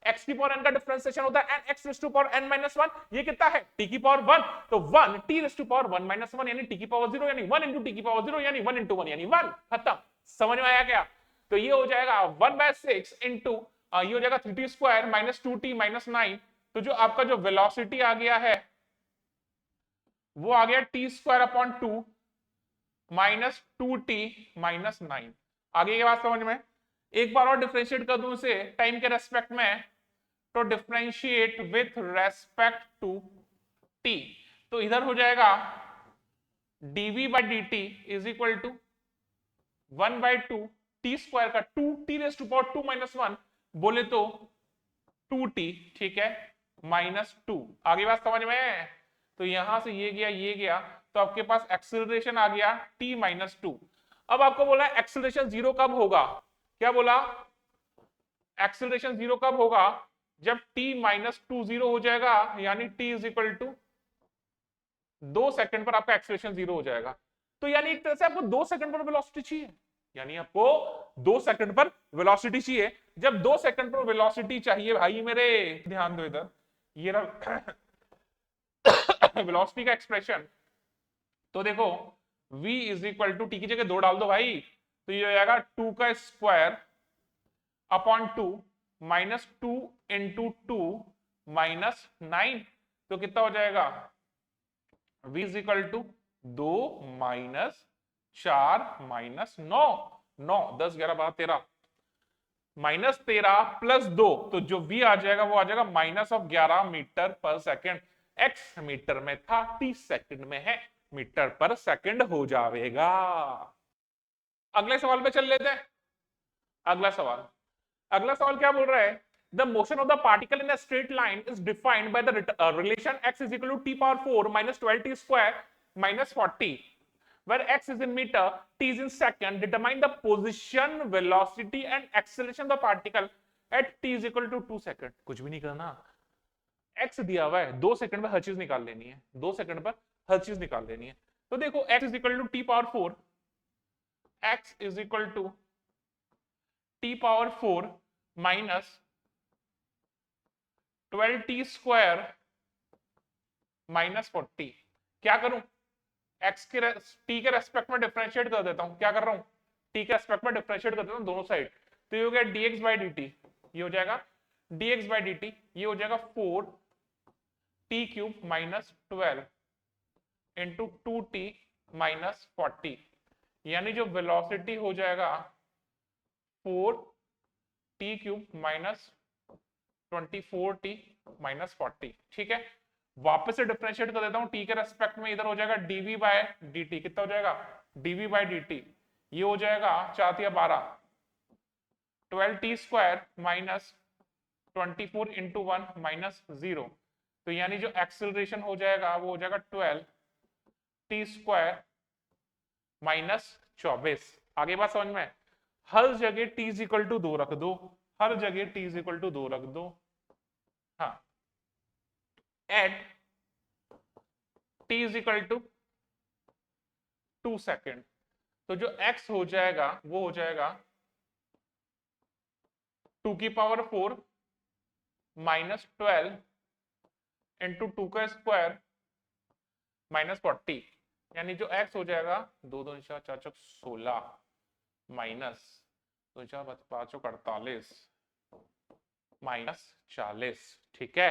x की पावर n का डिफरेंशिएशन होता है n x raise to power n minus 1, ये कितना है t की पावर 1, तो 1 t raise to power 1 minus 1 यानी t की पावर 0 यानी 1 into t की पावर 0 यानी 1 into 1 यानी 1, खत्म। समझ में आया क्या? तो ये हो जाएगा 1/6 इंटू ये हो जाएगा 3t square minus 2t minus 9। तो जो आपका जो वेलोसिटी आ गया है वो आ गया t square upon 2 minus 2t minus 9। आगे की बात समझ में? एक बार और डिफरेंशिएट कर दूं इसे टाइम के रेस्पेक्ट में, तो differentiate with respect to t, तो इधर हो जाएगा dv by d t is equal to 1/2 t square का 2t rays to power 2 minus 1 बोले तो 2t, ठीक है, माइनस 2। आगे बात समझ में? तो यहां से ये गया तो आपके पास एक्सेलरेशन आ गया t माइनस 2। अब आपको बोला एक्सेलरेशन 0 कब होगा, क्या बोला, एक्सेलरेशन 0 कब होगा, जब t माइनस 2 0 हो जाएगा, यानी t is equal to 2 second पर आपका एक्सेलरेशन 0 हो जाएगा। तो यानी एक तरह से आपको 2 सेकंड पर वेलोसिटी चाहिए, यानी आपको 2 सेकंड पर वेलोसिटी चाहिए। जब 2 सेकंड पर वेलोसिटी चाहिए भाई मेरे, ध्यान दो इधर, ये रहा वेलोसिटी का एक्सप्रेशन। तो देखो v is equal to t की जगह 2 डाल दो भाई, तो ये हो जाएगा 2 का square upon 2 minus 2 into 2 minus 9, तो कितना हो जाएगा v is equal to 2 minus 4 minus 9, 9 10 11 12 13 minus 13 plus 2, तो जो v आ जाएगा वो आ जाएगा माइनस ऑफ 11 मीटर पर सेकंड। x मीटर में था, t सेकंड में है, मीटर पर सेकंड हो जाएगा। अगले सवाल पे चल लेते हैं। अगला सवाल क्या बोल रहा है, the motion of the particle in a straight line is defined by the relation x is equal to t power 4 minus 12t square minus 40 where x is in meter, t is in second, determine the position, velocity and acceleration of the particle at t is equal to 2 second। कुछ भी नहीं करना, x दिया हुआ है, 2 सेकंड पर हर चीज निकाल लेनी है, 2 सेकंड पर हर चीज निकाल लेनी है। तो देखो x is equal to t power 4, x is equal to t power 4 minus 12t square minus 40। क्या करूं, x के t के रेस्पेक्ट में डिफरेंशिएट कर देता हूं, क्या कर रहा हूं, t के रेस्पेक्ट में डिफरेंशिएट कर देता हूं दोनों साइड, तो ये हो गया dx बाई dt, ये हो जाएगा dx बाई dt, ये हो जाएगा 4 t cube minus 12 into 2t minus 40, यानी जो वेलोसिटी हो जाएगा 4 t cube minus 24t minus 40, ठीक है। वापस से डिफरेंशिएट कर देता हूं t के रेस्पेक्ट में, इधर हो जाएगा dv बाय dt, कितना हो जाएगा dv बाय dt, ये हो जाएगा 4 या 12 12t square minus 24 into 1 minus 0, तो यानी जो एक्सेलरेशन हो जाएगा वो हो जाएगा 12t स्क्वायर माइनस 24। आगे बात समझ में? हर जगह t इज इक्वल टू 2 रख दो, हर जगह t इज इक्वल टू 2 रख दो, हाँ, at t is equal to 2 second, तो जो x हो जाएगा वो हो जाएगा 2 की पावर 4 माइनस 12 इंटू 2 का स्क्वायर माइनस 40, यानी जो x हो जाएगा 2 2 4 4 16 माइनस 2 4 5 48 माइनस 40, ठीक है।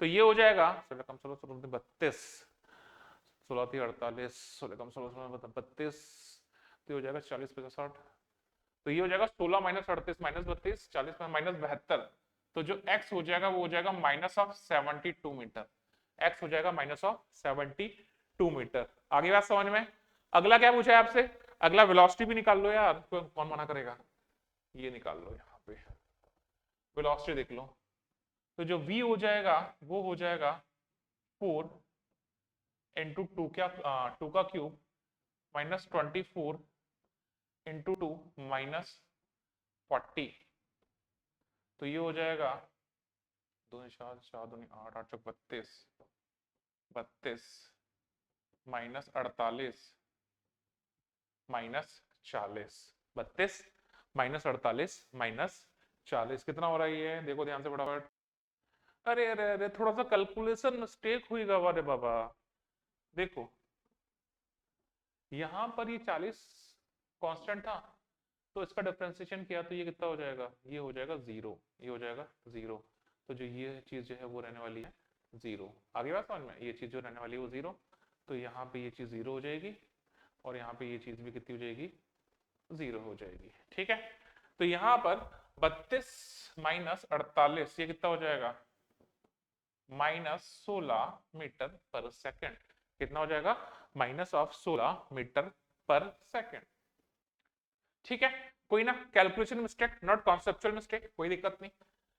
तो ये हो जाएगा 16 कम 16 32 16 48 16 कम 16 32, तो हो जाएगा 40 50 60 तो ये हो जाएगा 16 माइनस 38 माइनस 32 40 माइनस 72। तो जो x हो जाएगा वो हो जाएगा माइनस ऑफ 72 मीटर। x हो जाएगा माइनस ऑफ 72 मीटर। आगे बात समझ में। अगला क्या पूछा है आपसे, अगला वेलोसिटी भी निकाल लो यार, कौन मना करेगा। ये निकाल लो, यहाँ पे वेलोसिटी देख लो। तो जो v हो जाएगा वो हो जाएगा 4 इंटू 2 क्या 2 का क्यूब माइनस 24 इंटू 2 माइनस 40। तो ये हो जाएगा 2 4 4 2 8 8 32 32 माइनस 48 माइनस 40 32 माइनस 48 माइनस 40 कितना हो रहा है ये देखो ध्यान से फटाफट। अरे अरे अरे थोड़ा सा कैलकुलेशन मिस्टेक हुई गवा रे बाबा। देखो यहां पर ये 40 कांस्टेंट था तो इसका डिफरेंशिएशन किया तो ये कितना हो जाएगा, ये हो जाएगा 0, ये हो जाएगा 0। तो जो ये चीज जो है वो रहने वाली है 0। आगे बात समझ में, ये चीज जो रहने वाली है वो 0। तो यहाँ पे ये चीज 0 हो जाएगी और यहाँ पे ये चीज भी कितनी हो जाएगी 0 हो जाएगी। ठीक है, तो यहाँ पर 32 माइनस 48 ये कितना हो जाएगा माइनस 16 मीटर पर सेकेंड। कितना हो जाएगा माइनस ऑफ 16 मीटर पर सेकेंड। ठीक है, कोई ना calculation mistake not conceptual mistake, कोई दिक्कत नहीं।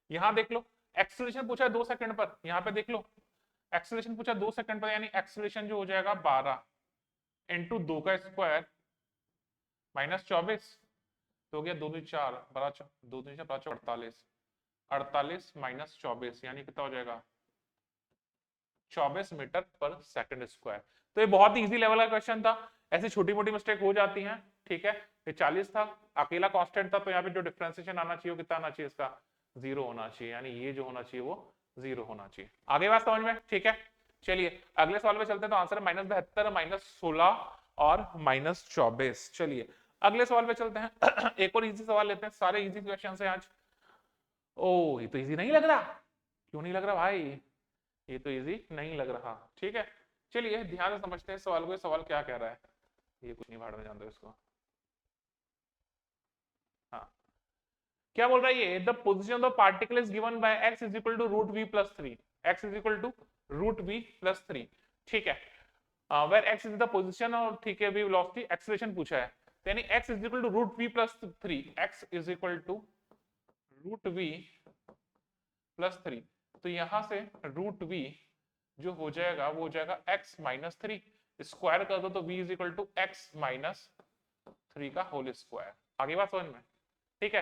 यहां देख लो एक्सेलरेशन पूछा है 2 सेकंड पर, यहां पे देख लो एक्सेलरेशन पूछा 2 सेकंड पर, यानी एक्सेलरेशन जो हो जाएगा 12 इंटू 2 का स्क्वायर माइनस 24 तो हो गया 2 2 4 12 2 2 4 48 48 माइनस 24 यानी कितना हो जाएगा 24 मीटर पर सेकंड स्क्वायर। तो ये बहुत ही इजी लेवल का क्वेश्चन था, ऐसी छोटी मोटी मिस्टेक हो जाती हैं। ठीक है, ये 40 था अकेला कांस्टेंट था तो यहाँ पे जो डिफरेंशिएशन आना चाहिए वो कितना आना चाहिए इसका 0 होना चाहिए, यानी ये जो होना चाहिए वो 0 होना चाहिए। आगे बात समझ में। ठीक है, चलिए अगले सवाल पे चलते हैं। तो आंसर है माइनस 72 माइनस 16 और माइनस 24। चलिए अगले सवाल पे चलते हैं। एक और इजी सवाल लेते हैं, सारे इजी क्वेश्चन है आज। ओ ये तो इजी नहीं लग रहा, क्यों नहीं लग रहा भाई, ये तो इजी नहीं लग रहा। ठीक है, चलिए ध्यान से समझते हैं सवाल को, सवाल क्या कह रहा है। ये कुछ नहीं भाड़ में जान दो इसको। हाँ क्या बोल रहा है ये, the position of the particle is given by x is equal to root v plus 3, x is equal to root v plus 3। ठीक है, where x is the position और ठीक है वी वेलोसिटी एक्सेलरेशन पूछा है, तो यानी x is equal to root v plus 3, x is equal to root v plus 3। तो यहां से रूट वी जो हो जाएगा वो हो जाएगा x माइनस 3, स्क्वायर कर दो तो v is equal to x minus 3 का होल स्क्वायर। आगे बात समझ में। ठीक है,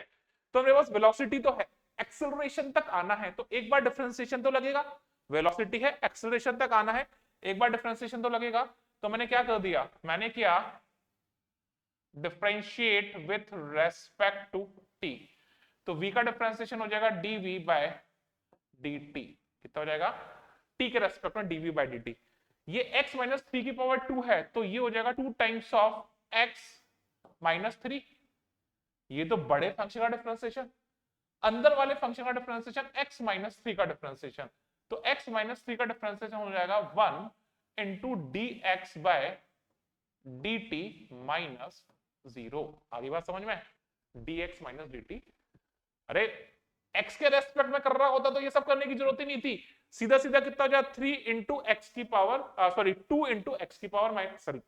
तो मेरे पास वेलोसिटी तो है, एक्सेलरेशन तक आना है तो एक बार डिफरेंशिएशन तो लगेगा। वेलोसिटी है एक्सेलरेशन तक आना है, एक बार डिफरेंशिएशन तो लगेगा। तो मैंने क्या कर दिया, मैंने किया differentiate with respect to t। तो v का डिफरेंशिएशन हो जाएगा dv बाय dt। कितना हो जाएगा t के रेस्पेक्ट में dv बाय dt। ये x माइनस 3 की पावर 2 है तो ये हो जाएगा 2 टाइम्स ऑफ x माइनस 3। ये तो बड़े फंक्शन का डिफरेंशिएशन, अंदर वाले फंक्शन का डिफरेंशिएशन x माइनस 3 का डिफरेंशिएशन। तो x माइनस 3 का डिफरेंशिएशन हो जाएगा 1 into dx by dt minus 0। आगे बात समझ में, dx माइनस dt। अरे x के रेस्पेक्ट में कर रहा होता तो ये सब करने की जरूरत ही नहीं थी, सीधा सीधा कितना हो जाए 3 इंटू एक्स की पावर सॉरी 2 इंटू एक्स की power minus sorry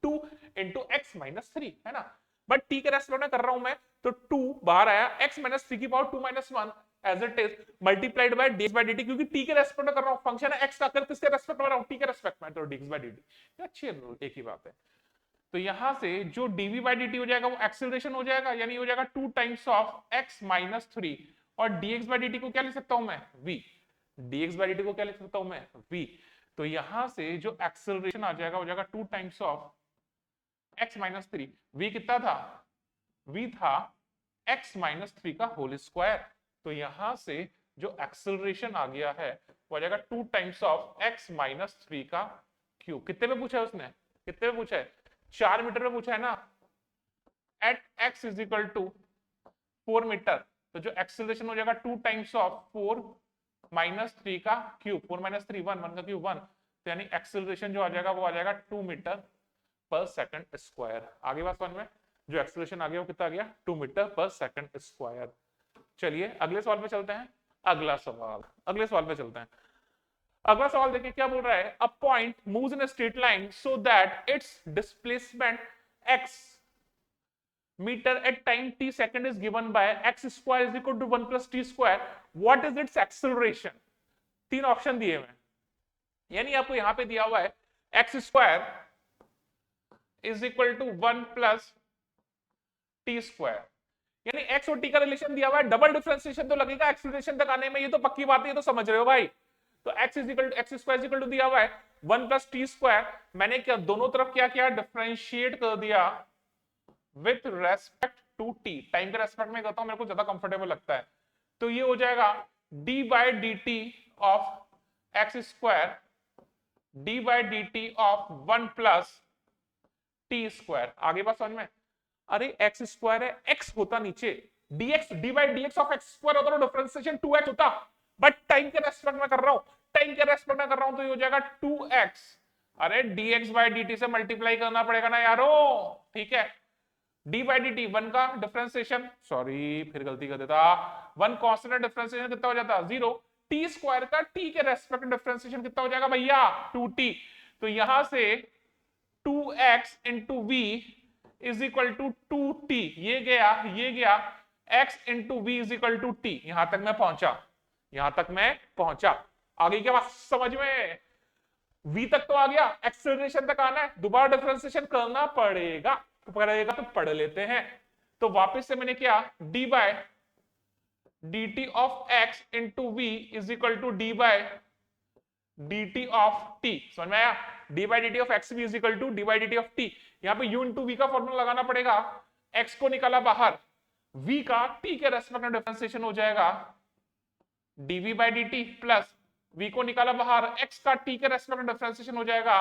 2 into x minus 3 है ना। बट t के रेस्पेक्ट में कर रहा हूं मैं तो 2 बाहर आया, x माइनस 3 की power 2 minus 1 as it is multiplied by dx by dt, क्योंकि t के रेस्पेक्ट में कर रहा हूं, फंक्शन है x का, कर किसके रेस्पेक्ट में कर रहा हूं t के रेस्पेक्ट में, तो dx बाय dt। अच्छी एक ही बात है। तो यहां से जो dv बाय dt हो जाएगा वो एक्सेलरेशन हो जाएगा, यानी हो जाएगा 2 टाइम्स ऑफ x माइनस 3 और dx बाय dt को क्या लिख सकता हूं मैं v, dx बाय dt को क्या लिख सकता हूं मैं v। तो यहां से जो एक्सेलरेशन आ जाएगा हो जाएगा 2 times of x minus 3, v कितना था, v था x माइनस 3 का होल स्क्वायर। तो यहां से जो एक्सेलरेशन आ गया है वो आ जाएगा 2 टाइम्स ऑफ x माइनस 3 का क्यूब। कितने पे पूछा है उसने, कितने पे पूछा है 4 मीटर में पूछा है ना, at x is equal to 4 metre. तो जो एक्सेलरेशन हो जाएगा 2 टाइम्स ऑफ 4 माइनस 3 का क्यूब, 4 माइनस 3 1 1 का क्यूब 1, तो यानी एक्सेलरेशन जो आ जाएगा वो आ जाएगा 2 मीटर पर सेकंड स्क्वायर। आगे बात समझ में, जो एक्सेलरेशन आ गया वो कितना आ गया 2 मीटर पर सेकंड स्क्वायर। चलिए अगले सवाल पे चलते हैं। अगले सवाल पे चलते हैं। अगला सवाल देखिए क्या बोल रहा है, a point moves in a straight line so that it's displacement x meter at time t second is given by x square is equal to 1 plus t square, what is its acceleration? तीन ऑप्शन दिए हुए, यानी आपको यहां पे दिया हुआ है x square is equal to 1 plus t square, यानी एक्स और टी का रिलेशन दिया हुआ है, डबल डिफरेंशिएशन तो लगेगा एक्सेलरेशन तक आने में, ये तो पक्की बात है, ये तो समझ रहे हो भाई। तो x is equal to x square is equal to दिया हुआ है 1 प्लस टी स्क्वायर, मैंने क्या दोनों तरफ क्या किया डिफरेंशिएट कर दिया with respect to t, time के रेस्पेक्ट में करता हूं, मेरे को ज्यादा कंफर्टेबल लगता है। तो ये हो जाएगा d by d t of x square d by d t of 1 plus t square. आगे बात समझ में, अरे एक्स स्क्वायर है, एक्स होता नीचे, dx d by dx of x square होता तो डिफरेंशिएशन 2x होता, बट टाइम के रेस्पेक्ट में कर रहा हूं, टाइम के रेस्पेक्ट में कर रहा हूं, तो ये हो जाएगा 2x। अरे dx बाई dt से मल्टीप्लाई करना पड़ेगा ना यारो, ठीक है। d बाई dt 1 का डिफरेंशिएशन, सॉरी फिर गलती कर देता, 1 कांस्टेंट डिफरेंशिएशन कितना हो जाता 0, t स्क्वायर का t के रेस्पेक्ट में डिफरेंशिएशन कितना हो जाएगा भैया 2t, तो यहां से 2x into v is equal to 2t, ये गया x into v is equal to t, यहां तक मैं पहुंचा, आगे क्या बात समझ में, v तक तो आ गया, एक्सेलरेशन तक आना है, दोबारा डिफरेंशिएशन करना पड़ेगा तो पढ़ लेते हैं। तो वापस से मैंने क्या d by d t of x into v is equal to d by d t of t, समझ में आया, d by d t of x v is equal to d by d t of t, यहाँ पे u इंटू वी का फॉर्मूला लगाना पड़ेगा, x को निकाला बाहर, v का t के रेस्पेक्ट में डिफरेंशिएशन हो जाएगा dv by dt plus v को निकाला बाहर, x का t के रेस्पेक्ट में डिफरेंशिएशन हो जाएगा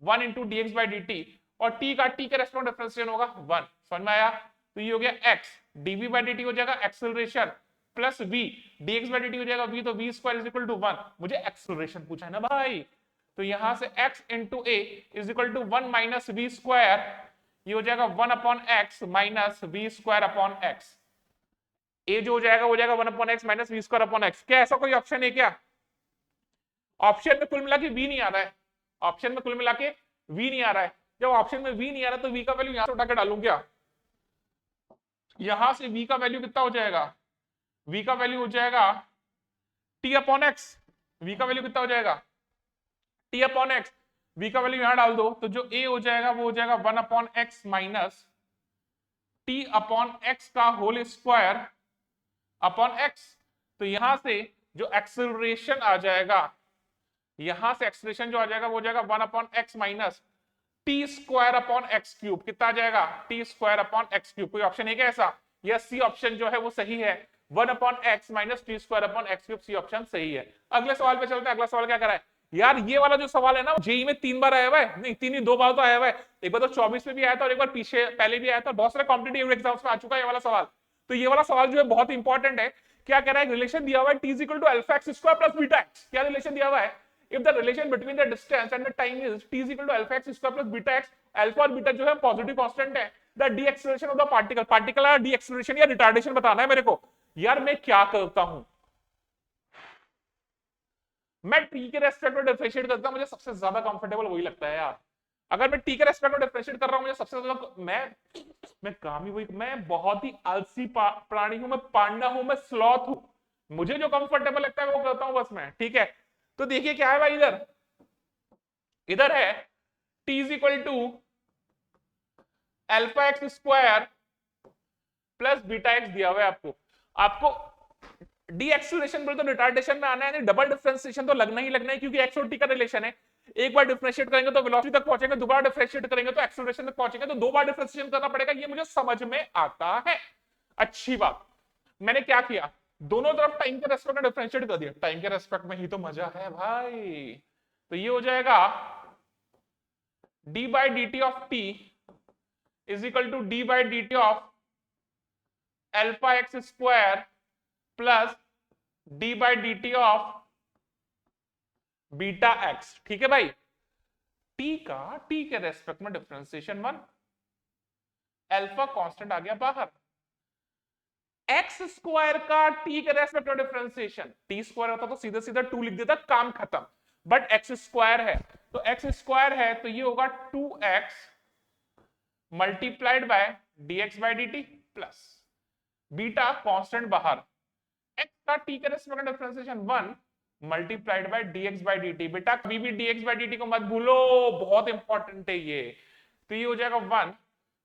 1 into d x by d T, और t का t के रेस्पेक्ट में डिफरेंशिएशन होगा 1, समझ में आया। तो ये हो गया x, dv बाई dt हो जाएगा acceleration plus v, dx by dt हो जाएगा v, तो v square is equal to 1, मुझे एक्सेलरेशन पूछा है ना भाई, तो यहां से x into a is equal to 1 minus v square, ये हो जाएगा 1 upon x minus v square upon x, a जो हो जाएगा 1 upon x minus v square upon x. क्या ऐसा कोई ऑप्शन है क्या, ऑप्शन में कुल मिला के वी नहीं आ रहा है, ऑप्शन में कुल मिला के वी नहीं आ रहा है, जब ऑप्शन में वी नहीं आ रहा तो वी का वैल्यू यहां से उठा के डालूं क्या, यहां से वी का वैल्यू कितना हो जाएगा, वी का वैल्यू हो जाएगा टी अपॉन एक्स, वी का वैल्यू कितना हो जाएगा टी अपॉन एक्स, वी का वैल्यू यहां डाल दो, तो जो ए हो जाएगा वो हो जाएगा 1 upon x minus T upon x का होल स्क्वायर अपॉन एक्स, तो यहां से जो एक्सेलरेशन आ जाएगा, यहां से एक्सेलरेशन जो आ जाएगा वो हो जाएगा 1 upon x minus t square upon x cube, कितना आ जाएगा T square upon x cube. कोई ऑप्शन है क्या ऐसा, यस सी ऑप्शन जो है वो सही है, 1 upon x minus t square upon x cube, C option सही है। अगले सवाल पे चलते हैं। अगला सवाल क्या करा है यार, ये वाला जो सवाल है ना जेई में 3 बार आया हुआ है, नहीं 3 ही 2 बार तो आया हुआ है, एक बार तो 24 में भी आया था और एक बार पीछे पहले भी आया था, बहुत सारे कॉम्पिटिटिव एग्जाम्स में आ चुका है ये वाला सवाल। तो ये वाला सवाल जो है बहुत इंपॉर्टेंट है, क्या कह रहा है, रिलेशन दिया हुआ है t is equal to alpha x square plus beta x, क्या रिलेशन दिया हुआ है, if the relation between the distance and the time is t is equal to alpha x square plus beta x, alpha और beta जो है पॉजिटिव कांस्टेंट है, the deceleration of the particle का deceleration या रिटार्डेशन बताना है मेरे को। यार मैं क्या करता हूं, मैं t के रेस्पेक्ट में डिफरेंशिएट करता हूं, मुझे सबसे ज्यादा कंफर्टेबल वही लगता है यार, अगर मैं t के रेस्पेक्ट में डिफरेंशिएट कर रहा हूं मुझे सबसे ज्यादा, मैं काम ही वही, मैं बहुत ही आलसी प्राणी हूं, मैं पांडा हूं, मैं स्लॉथ हूं, मुझे जो कंफर्टेबल लगता है वो करता हूं बस मैं, ठीक है। तो देखिए क्या है भाई, इधर है t is equal to alpha x square plus beta x दिया हुआ है आपको डी एक्सेलरेशन बोले तो रिटार्डेशन में आना है, डबल डिफरेंशिएशन तो लगना है क्योंकि एक्स और टी का रिलेशन है, एक बार डिफरेंशिएट करेंगे तो वेलोसिटी तक पहुंचेंगे, दोबारा डिफरेंशिएट करेंगे तो एक्सेलरेशन तक पहुंचेंगे, तो 2 बार डिफरेंशिएशन करना पड़ेगा, ये मुझे समझ में आता है। अच्छी बात, मैंने क्या किया, दोनों तरफ टाइम के रेस्पेक्ट में डिफरेंशिएट कर दिया, टाइम के रेस्पेक्ट में ही तो मजा है भाई। तो ये हो जाएगा d by d t of t is equal to d by d t of alpha x square plus d by d t of beta x, ठीक है भाई। t के रेस्पेक्ट में डिफरेंशिएशन 1, अल्फा कांस्टेंट आ गया बाहर। एक्स स्क्वायर का टी के रेस्पेक्ट में डिफरेंशिएशन, टी स्क्वायर होता तो सीधा सीधा 2 लिख देता, काम खत्म। बट एक्स स्क्वायर है, तो एक्स स्क्वायर है तो ये होगा 2x multiplied by dx by dt plus beta constant बाहर, x का t के रेस्पेक्ट में differentiation 1 multiplied by dx by dt। बेटा कभी भी dx बाय dt को मत भूलो, बहुत इंपॉर्टेंट है ये। तो ये हो जाएगा 1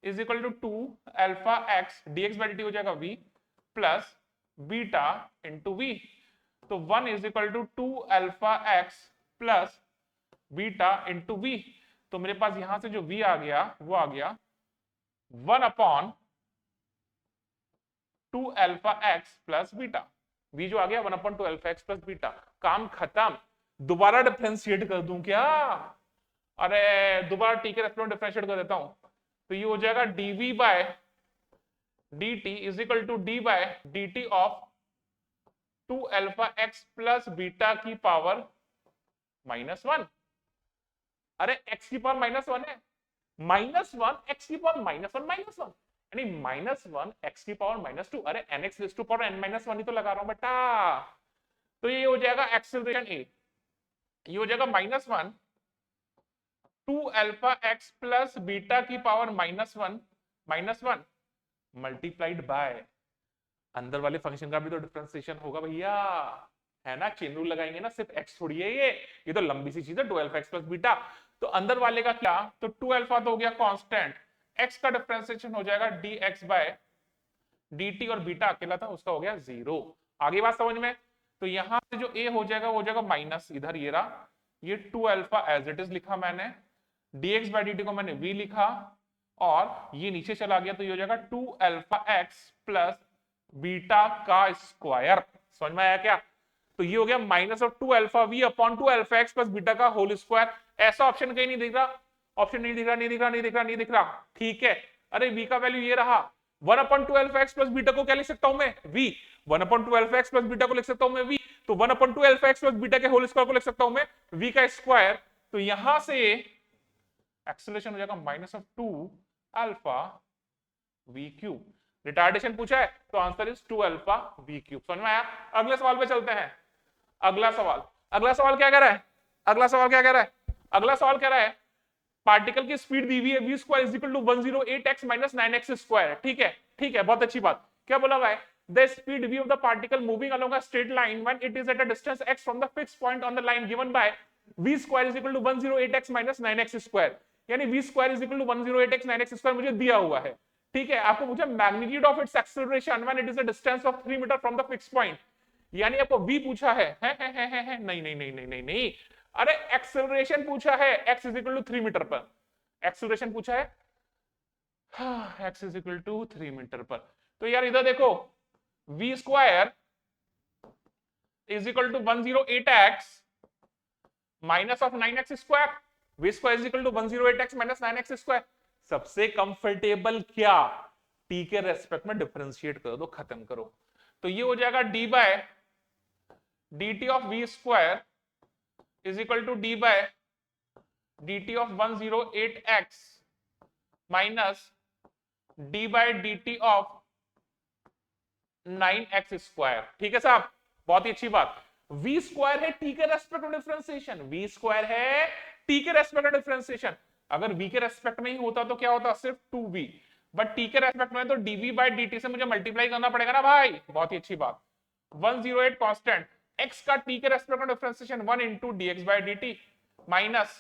is equal to 2 alpha x dx by dt हो जाएगा v plus beta into v. तो 1 is equal to 2 alpha x plus beta into v. तो मेरे पास यहां से जो v आ गया वो आ गया 1 upon 2 alpha x plus beta. v जो आ गया 1 upon 2 alpha x plus beta, काम खत्म। दोबारा डिफरेंशिएट कर दूं क्या? अरे दोबारा टी के रेस्पेक्ट में डिफरेंशिएट कर देता हूं, तो ये हो जाएगा dv by dt is equal to d by dt of 2 alpha x plus beta की पावर -1। अरे x की पावर -1 है, -1 x की पावर -1 यानी -1 x की पावर -2। अरे nx raise to power n-1 ही तो लगा रहा हूं बेटा। तो ये हो जाएगा एक्सेलरेशन a, ये हो जाएगा -1 2 अल्फा एक्स प्लस बीटा की पावर -1 मल्टीप्लाइड बाय अंदर वाले फंक्शन का भी तो डिफरेंशिएशन होगा भैया, है ना? चेन रूल लगाएंगे ना, सिर्फ x थोड़ी है ये तो लंबी सी चीज है 2 अल्फा एक्स प्लस बीटा। तो अंदर वाले का क्या, तो 2 अल्फा तो हो गया कांस्टेंट, x का डिफरेंशिएशन हो जाएगा dx बाय dt और बीटा अकेला था उसका हो गया 0। आगे बात समझ में? तो यहां से जो a हो जाएगा वो हो जाएगा माइनस, इधर ये रहा, ये 2 अल्फा एज इट इज लिखा मैंने, dx बाय dt को मैंने v लिखा और ये नीचे चला गया तो ये हो जाएगा 2 अल्फा एक्स प्लस बीटा का स्क्वायर। समझ में आया क्या? तो ये हो गया minus of 2 alpha v upon 2 alpha x plus beta का होल स्क्वायर। ऐसा ऑप्शन कहीं नहीं दिख रहा, ऑप्शन नहीं दिख रहा, नहीं दिख रहा, नहीं दिख रहा, नहीं दिख रहा, ठीक है। अरे वी का वैल्यू ये रहा, 1 upon 2 alpha x plus beta को क्या लिख सकता हूं मैं, v. 1 upon 2 alpha x plus beta को लिख सकता हूं मैं वी, तो 1 upon 2 alpha x plus beta के होल स्क्वायर को लिख सकता हूं मैं वी का स्क्वायर। तो यहां से एक्सेलरेशन हो जाएगा minus of 2 alpha v cube. Retardation पूछा है तो answer is 2 alpha v cube. समझ में आया? अगले सवाल पे चलते हैं। अगला सवाल क्या कह रहा है? अगला सवाल कह रहा है पार्टिकल की स्पीड दी हुई है v square is equal to 108x minus 9x square. ठीक है, बहुत अच्छी बात। क्या बोला हुआ है? The speed v of the particle moving along a straight line when it is at a distance x from the fixed point on the line given by v square is equal to 108x minus 9x square. यानी v square is equal to 108x 9x square मुझे दिया हुआ है। ठीक है, आपको पूछा magnitude of its acceleration when it is a distance of 3 metre from the fixed point. यानी आपको v पूछा है, नहीं, अरे एक्सेलरेशन पूछा है, x is equal to 3 metre पर। एक्सेलरेशन पूछा है x is equal to 3 metre पर। तो यार इधर देखो, v square is equal to 108x minus of 9x square, v square is equal to 108x minus 9x square. सबसे कंफर्टेबल क्या, t के रेस्पेक्ट में डिफरेंशिएट कर दो, खत्म करो। तो ये हो जाएगा d by dt of v square is equal to d by dt of 108x minus d by dt of 9x square. ठीक है साहब, बहुत ही अच्छी बात। v स्क्वायर है t के रेस्पेक्ट में डिफरेंशिएशन, v स्क्वायर है t के रेस्पेक्ट में डिफरेंशिएशन। अगर v के रेस्पेक्ट में ही होता तो क्या होता, सिर्फ 2v, बट t के रेस्पेक्ट में तो dv बाय dt से मुझे मल्टीप्लाई करना पड़ेगा ना भाई। बहुत ही अच्छी बात। 108 कांस्टेंट, x का t के रेस्पेक्ट में differentiation 1 into dx by dt minus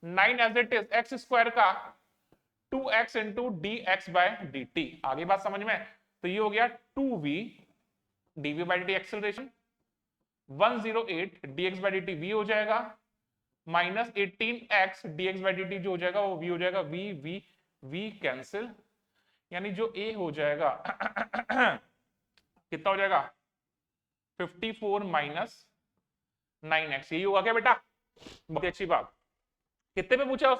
9 as it is x square का 2x into dx by dt। आगे बात समझ में? तो ये हो गया 2v dv by dt acceleration, 108 dx by dt v हो जाएगा minus 18x dx by dt जो हो जाएगा वो v हो जाएगा, v कैंसिल, यानी जो a हो जाएगा कितना हो जाएगा 54 माइनस 9x। यही होगा क्या बेटा? बहुत अच्छी बात। कितने पे पूछा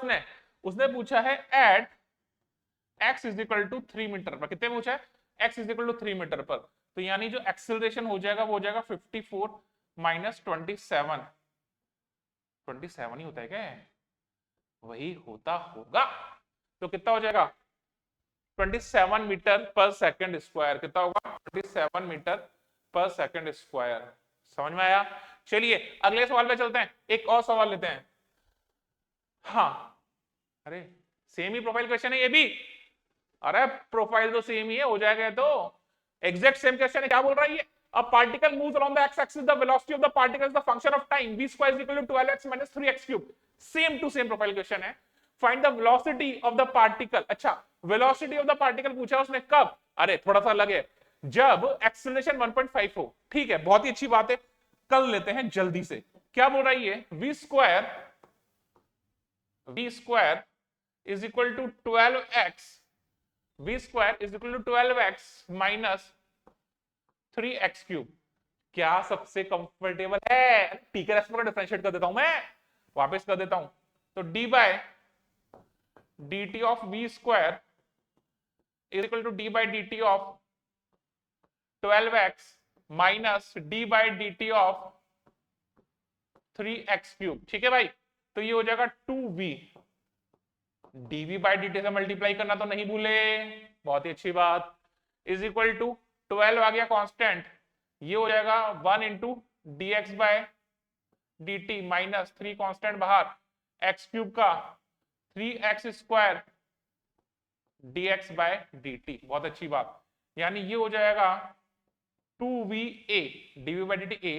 उसने पूछा है at x is equal to 3 metre पर। कितने पूछा है? x is equal to 3 metre पर। तो यानी जो एक्सेलरेशन हो जाएगा वो हो जाएगा 54 माइनस 27 ही होता है क्या? वही होता होगा। तो कितना हो जाएगा 27 मीटर पर सेकंड स्क्वायर। कितना होगा? 27 मीटर पर सेकंड स्क्वायर। समझ में आया? चलिए अगले सवाल पे चलते हैं, एक और सवाल लेते हैं। हाँ, अरे सेम ही प्रोफाइल क्वेश्चन है ये भी। अरे प्रोफाइल तो सेम ही है, हो जाएगा तो। एग्जैक्ट सेम क्वेश्चन है। क्या बोल रहा है ये? A particle moves along the x-axis. The velocity of the particle is the function of time. V square is equal to 12x minus 3x cube. Same to same profile question है। Find the velocity of the particle. अच्छा, velocity of the particle पूछा उसने कब? अरे थोड़ा सा अलग है, जब acceleration 1.5 हो। ठीक है, बहुत ही अच्छी बात है, कर लेते हैं जल्दी से। क्या बोल रहा है ये? v square is equal to 12x. v square is equal to 12x minus 3x cube. क्या सबसे कंफर्टेबल है? टी के रेस्पेक्ट में डिफरेंशिएट कर देता हूं मैं, वापस कर देता हूं। तो d by d t of v square is equal to d by d t of 12x minus d by d t of 3x cube. ठीक है भाई, तो ये हो जाएगा 2v। dv by d t से मल्टीप्लाई करना तो नहीं भूले, बहुत ही अच्छी बात। इज इक्वल टू 12 आ गया कांस्टेंट, ये हो जाएगा 1 into d x by d t minus 3 constant बाहर, एक्स क्यूब का 3x square d x by d t. बहुत अच्छी बात, यानी ये हो जाएगा 2va dv by d t a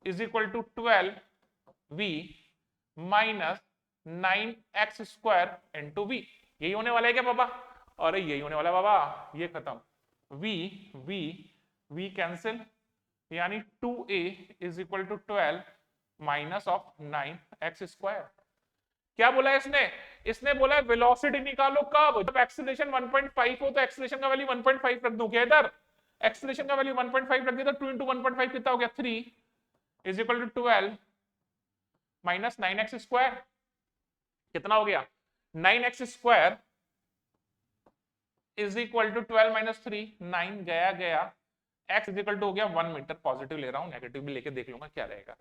is equal to 12v minus 9x square into v। यही होने वाला है क्या पापा? अरे यही होने वाला है बाबा, ये खत्म। v कैंसिल, यानी 2a is equal to 12 minus of 9x square. क्या बोला है इसने? इसने बोला है वेलोसिटी निकालो कब? जब एक्सीलरेशन 1.5 हो। तो एक्सीलरेशन का वैल्यू 1.5 रख दूं क्या इधर? एक्सीलरेशन का वैल्यू 1.5 रख दिया तो 2 इंटू 1.5 कितना हो गया? 3 is equal to 12 minus 9x square. कितना हो गया? 9x square is equal to 12 minus 3, 9 गया गया, x इज इक्वल टू हो गया 1 मीटर। पॉजिटिव ले रहा हूं, नेगेटिव भी लेके देख लूंगा क्या रहेगा।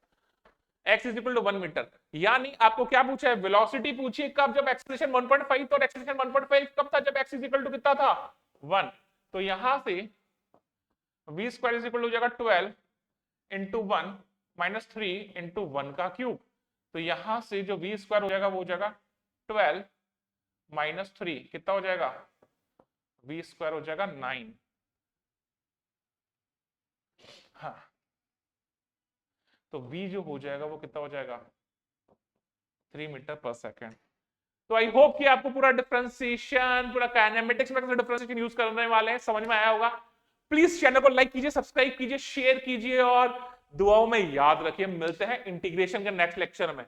x is equal to 1 metre. यानी आपको क्या पूछा है? वेलोसिटी पूछी है कब? जब एक्सीलरेशन 1.5। तो एक्सीलरेशन 1.5 कब था? जब x इज इक्वल टू कितना था? 1। तो यहां से v square is equal to हो जाएगा 12 इंटू 1 माइनस 3 इंटू 1 का क्यूब। तो यहां से जो v स्क्वायर हो जाएगा वो हो जाएगा 12 माइनस 3, कितना हो जाएगा? v स्क्वायर हो जाएगा 9। हाँ, तो v जो हो जाएगा वो कितना हो जाएगा? 3 मीटर पर सेकेंड। तो आई होप कि आपको पूरा डिफरेंशिएशन, पूरा काइनेमेटिक्स में कैसे डिफरेंशिएशन यूज करने वाले हैं समझ में आया होगा। प्लीज चैनल को लाइक कीजिए, सब्सक्राइब कीजिए, शेयर कीजिए और दुआओं में याद रखिए। मिलते हैं इंटीग्रेशन के नेक्स्ट लेक्चर में।